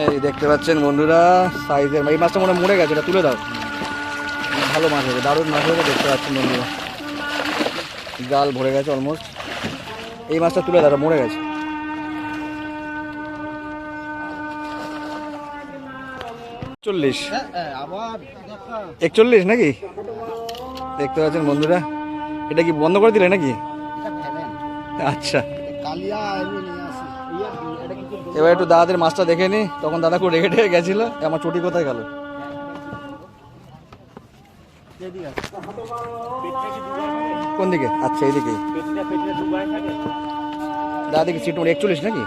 এই দেখতে পাচ্ছেন বন্ধুরা সাইজের, এই মাছটা মনে হয় মরে গেছে, এটা তুলে দাও। ভালো মাছ হয়েছে, দারুণ মাছ হয়েছে দেখতে পাচ্ছেন বন্ধুরা, জাল ভরে গেছে অলমোস্ট। এই মাছটা তুলে দাও, মরে গেছে। চল্লিশ 41 নাকি দেখতে পাচ্ছেন বন্ধুরা। এটা কি বন্ধ করে দিলে নাকি? আচ্ছা, এবার একটু দাদাদের মাছটা দেখে নি। তখন দাদা খুব রেগে টেগে গেছিল, আমার চটি কোথায় গেল? কোন দিকে? আচ্ছা এইদিকে। দাদা দেখি সিট নম্বর 41 নাকি?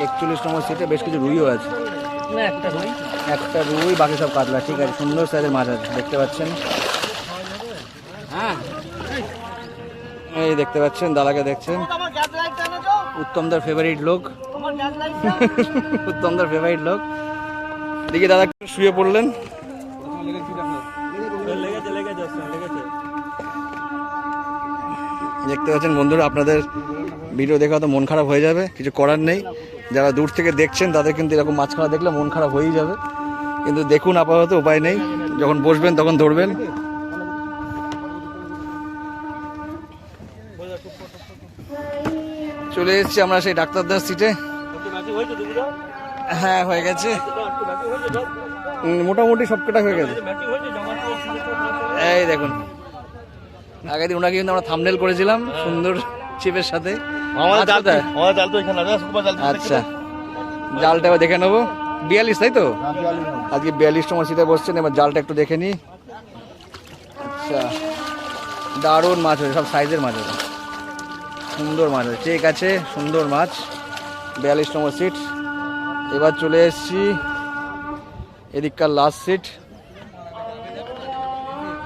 41 নম্বর সিটে বেশ কিছু রুইও আছে। একটা রুই, বাকি সব কাতলা। ঠিক আছে, সুন্দর সাইজের মাছ আছে দেখতে পাচ্ছেন। এই দেখতে পাচ্ছেন দাদাকে দেখছেন, উত্তমদার ফেভারিট লোক। উত্তমদার ফেভারিট লোক। দেখি দাদা শুয়ে পড়লেন। দেখতে পাচ্ছেন বন্ধুরা, আপনাদের ভিডিও দেখা তো মন খারাপ হয়ে যাবে, কিছু করার নেই। যারা দূর থেকে দেখছেন তাদের কিন্তু এরকম মাছ খাওয়া দেখলে মন খারাপ হয়েই যাবে, কিন্তু দেখুন আপাতত উপায় নেই, যখন বসবেন তখন ধরবেন। চলে এসেছি আমরা সেই ডাক্তারদার সিটে। হ্যাঁ হয়ে গেছে, মোটামুটি সবকটা হয়ে গেছে। এই দেখুন, আগের দিন ওনাকে কিন্তু আমরা থাম্বনেল করেছিলাম সুন্দর চিপের সাথে। আচ্ছা, জালটা এবার দেখে নেবো। 42 তাই তো? আজকে 42 নম্বর সিটে বসছেন। এবার জালটা একটু দেখে নিই। আচ্ছা, দারুণ মাছ হয়েছে, সব সাইজের মাছ হয়েছে, সুন্দর মাছ হয়েছে। ঠিক আছে, সুন্দর মাছ। 42 নম্বর সিট। এবার চলে এসেছি এদিককার লাস্ট সিট,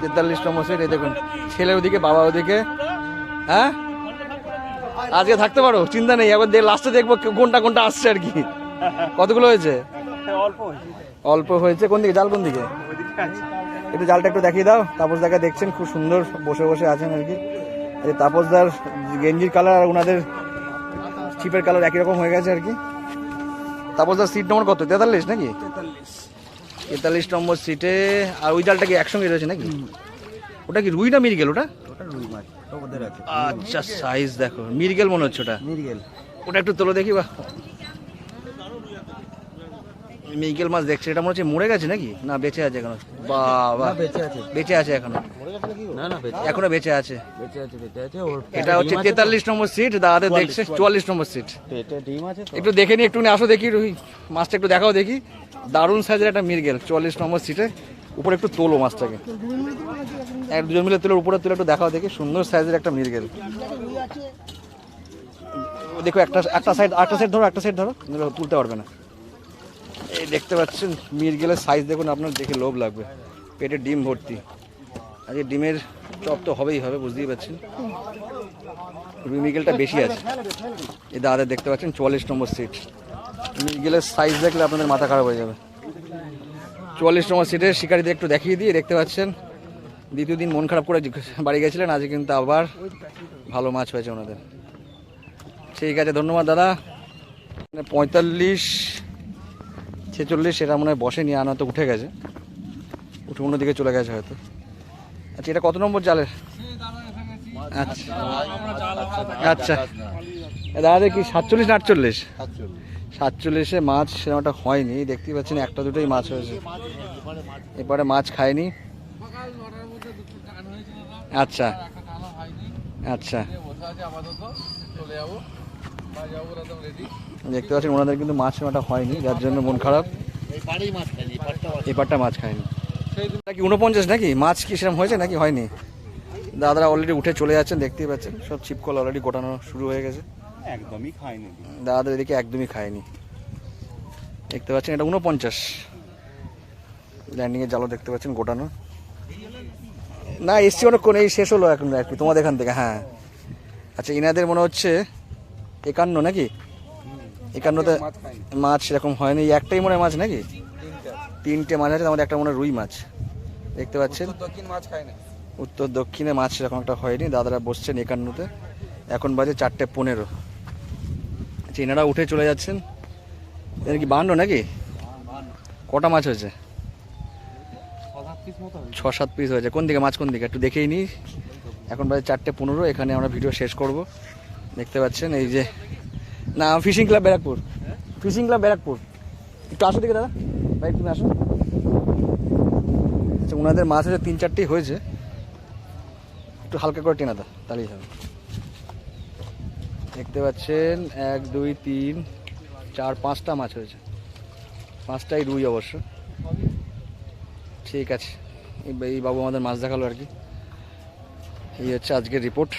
43 নম্বর সিট। এই দেখুন, ছেলে ওদিকে, বাবা ওদিকে। হ্যাঁ, আজকে থাকতে পারো, চিন্তা নেই। এবার লাস্টে দেখবো কোনটা কোনটা আসছে আর কি। কতগুলো হয়েছে? অল্প হয়েছে। কোন দিকে জাল? কোন দিকে? একটু জালটা একটু দেখিয়ে দাও। তাপস দাকে দেখছেন, খুব সুন্দর বসে বসে আছেন আর কি। তাপসদার গেঞ্জির কালার আর ওনাদের ছিপের কালার একই রকম হয়ে গেছে আর কি। তাপসদার সিট নম্বর কত? 43 নাকি? 43 নম্বর সিটে। আর ওই জালটা কি একসঙ্গে রয়েছে নাকি? ওটা কি রুই না মিরগেল? ওটা আচ্ছা, সাইজ দেখো, মিরগেল মনে হচ্ছে। ওটা মিরগেল। ওটা একটু তোলো দেখি। বাহ, মিরগেল মাছ দেখছে। এটা মনে হচ্ছে মরে গেছে নাকি? না, বেঁচে আছে এখনো। বাবা, বেঁচে আছে এখনো। এখনো বেঁচে আছে। এটা হচ্ছে 43 নম্বর সিট। দাদাদের দেখছে 44 নম্বর সিট। একটু দেখে নি, একটু আসো দেখি মাছটা একটু দেখাও দেখি। দারুণ সাইজের একটা মিরগেল 44 নম্বর সিটে। উপরে একটু তোলো মাছটাকে, এক দুজন মিলে তুলে উপরে তুলে একটু দেখাও দেখি। সুন্দর সাইজের একটা মিরগেল। দেখো একটা সাইড ধরো, একটা সাইড ধরো, তুলতে পারবে না। এই দেখতে পাচ্ছেন মিরগেলের সাইজ দেখুন, আপনার দেখে লোভ লাগবে। পেটে ডিম ভর্তি। আজকে ডিমের চপ তো হবেই হবে, বুঝতেই পারছেন। রুই মিরগেলটা বেশি আছে। এই দাদা দেখতে পাচ্ছেন 44 নম্বর সিট। মিরগেলের সাইজ দেখলে আপনাদের মাথা খারাপ হয়ে যাবে। 44 নম্বর সিটের শিকারীদের একটু দেখিয়ে দিয়ে, দেখতে পাচ্ছেন দ্বিতীয় দিন মন খারাপ করে বাড়ি গেছিলেন, আজকে কিন্তু আবার ভালো মাছ হয়েছে ওনাদের। ঠিক আছে, ধন্যবাদ দাদা। 45 46 সেটা মনে হয় বসেনি, আনা তো উঠে গেছে, উঠে অন্যদিকে চলে গেছে হয়তো। আচ্ছা, এটা কত নম্বর জালের? আচ্ছা আচ্ছা, দাদা কি 47 না 48? 47-এ মাছ সেরকম একটা হয়নি, দেখতেই পাচ্ছেন একটা দুটোই মাছ হয়েছে। এবারে মাছ খায়নি। আচ্ছা আচ্ছা, দেখতে পাচ্ছেন ওনাদের কিন্তু মাছ সেরকম একটা হয়নি, যার জন্য মন খারাপ। এবারটা মাছ খায়নি। কি 49 নাকি? মাছ কি সেরকম হয়েছে নাকি হয়নি? দাদারা অলরেডি উঠে চলে যাচ্ছেন, দেখতেই পাচ্ছেন সব ছিপকল অলরেডি গোটানো শুরু হয়ে গেছে। একদমই খায়নি দাদাদের এদিকে, একদমই খায়নি। দেখতে পাচ্ছেন এটা 49 ল্যান্ডিংয়ের জালও দেখতে পাচ্ছেন গোটানো। না এসছি অনেকক্ষণ, এই শেষ হলো এখন আর কি তোমাদের এখান থেকে। হ্যাঁ আচ্ছা, ইনাদের মনে হচ্ছে 51 নাকি? 51তে মাছ সেরকম হয়নি, এই একটাই মনে হয় মাছ নাকি? 3টে মাছ আছে, আমাদের একটা মনে হয় রুই মাছ দেখতে পাচ্ছেন। উত্তর দক্ষিণে মাছ সেরকম একটা হয়নি। দাদারা বসছেন 51তে, এখন বাজে 4:15। আচ্ছা, এনারা উঠে চলে যাচ্ছেন। এর কি 52 নাকি? কটা মাছ হয়েছে? 6-7 পিস হয়েছে। কোন দিকে মাছ, কোন দিকে একটু দেখেই নিই। এখন বাজে 4:15, এখানে আমরা ভিডিও শেষ করব। দেখতে পাচ্ছেন এই যে, না fishing club Barrackpore, fishing club Barrackpore. একটু আসো দিকে দাদা, ভাই তুমি আসো। আচ্ছা, ওনাদের মাছ হচ্ছে 3-4টি হয়েছে, একটু হালকা করে টেনা দা, তাহলেই হবে। দেখতে পাচ্ছেন 1 2 3 4 5টা মাছ হয়েছে, 5টাই রুই অবশ্য। ঠিক আছে, এই বাবু আমাদের মাছ দেখালো আর কি। এই হচ্ছে আজকের রিপোর্ট।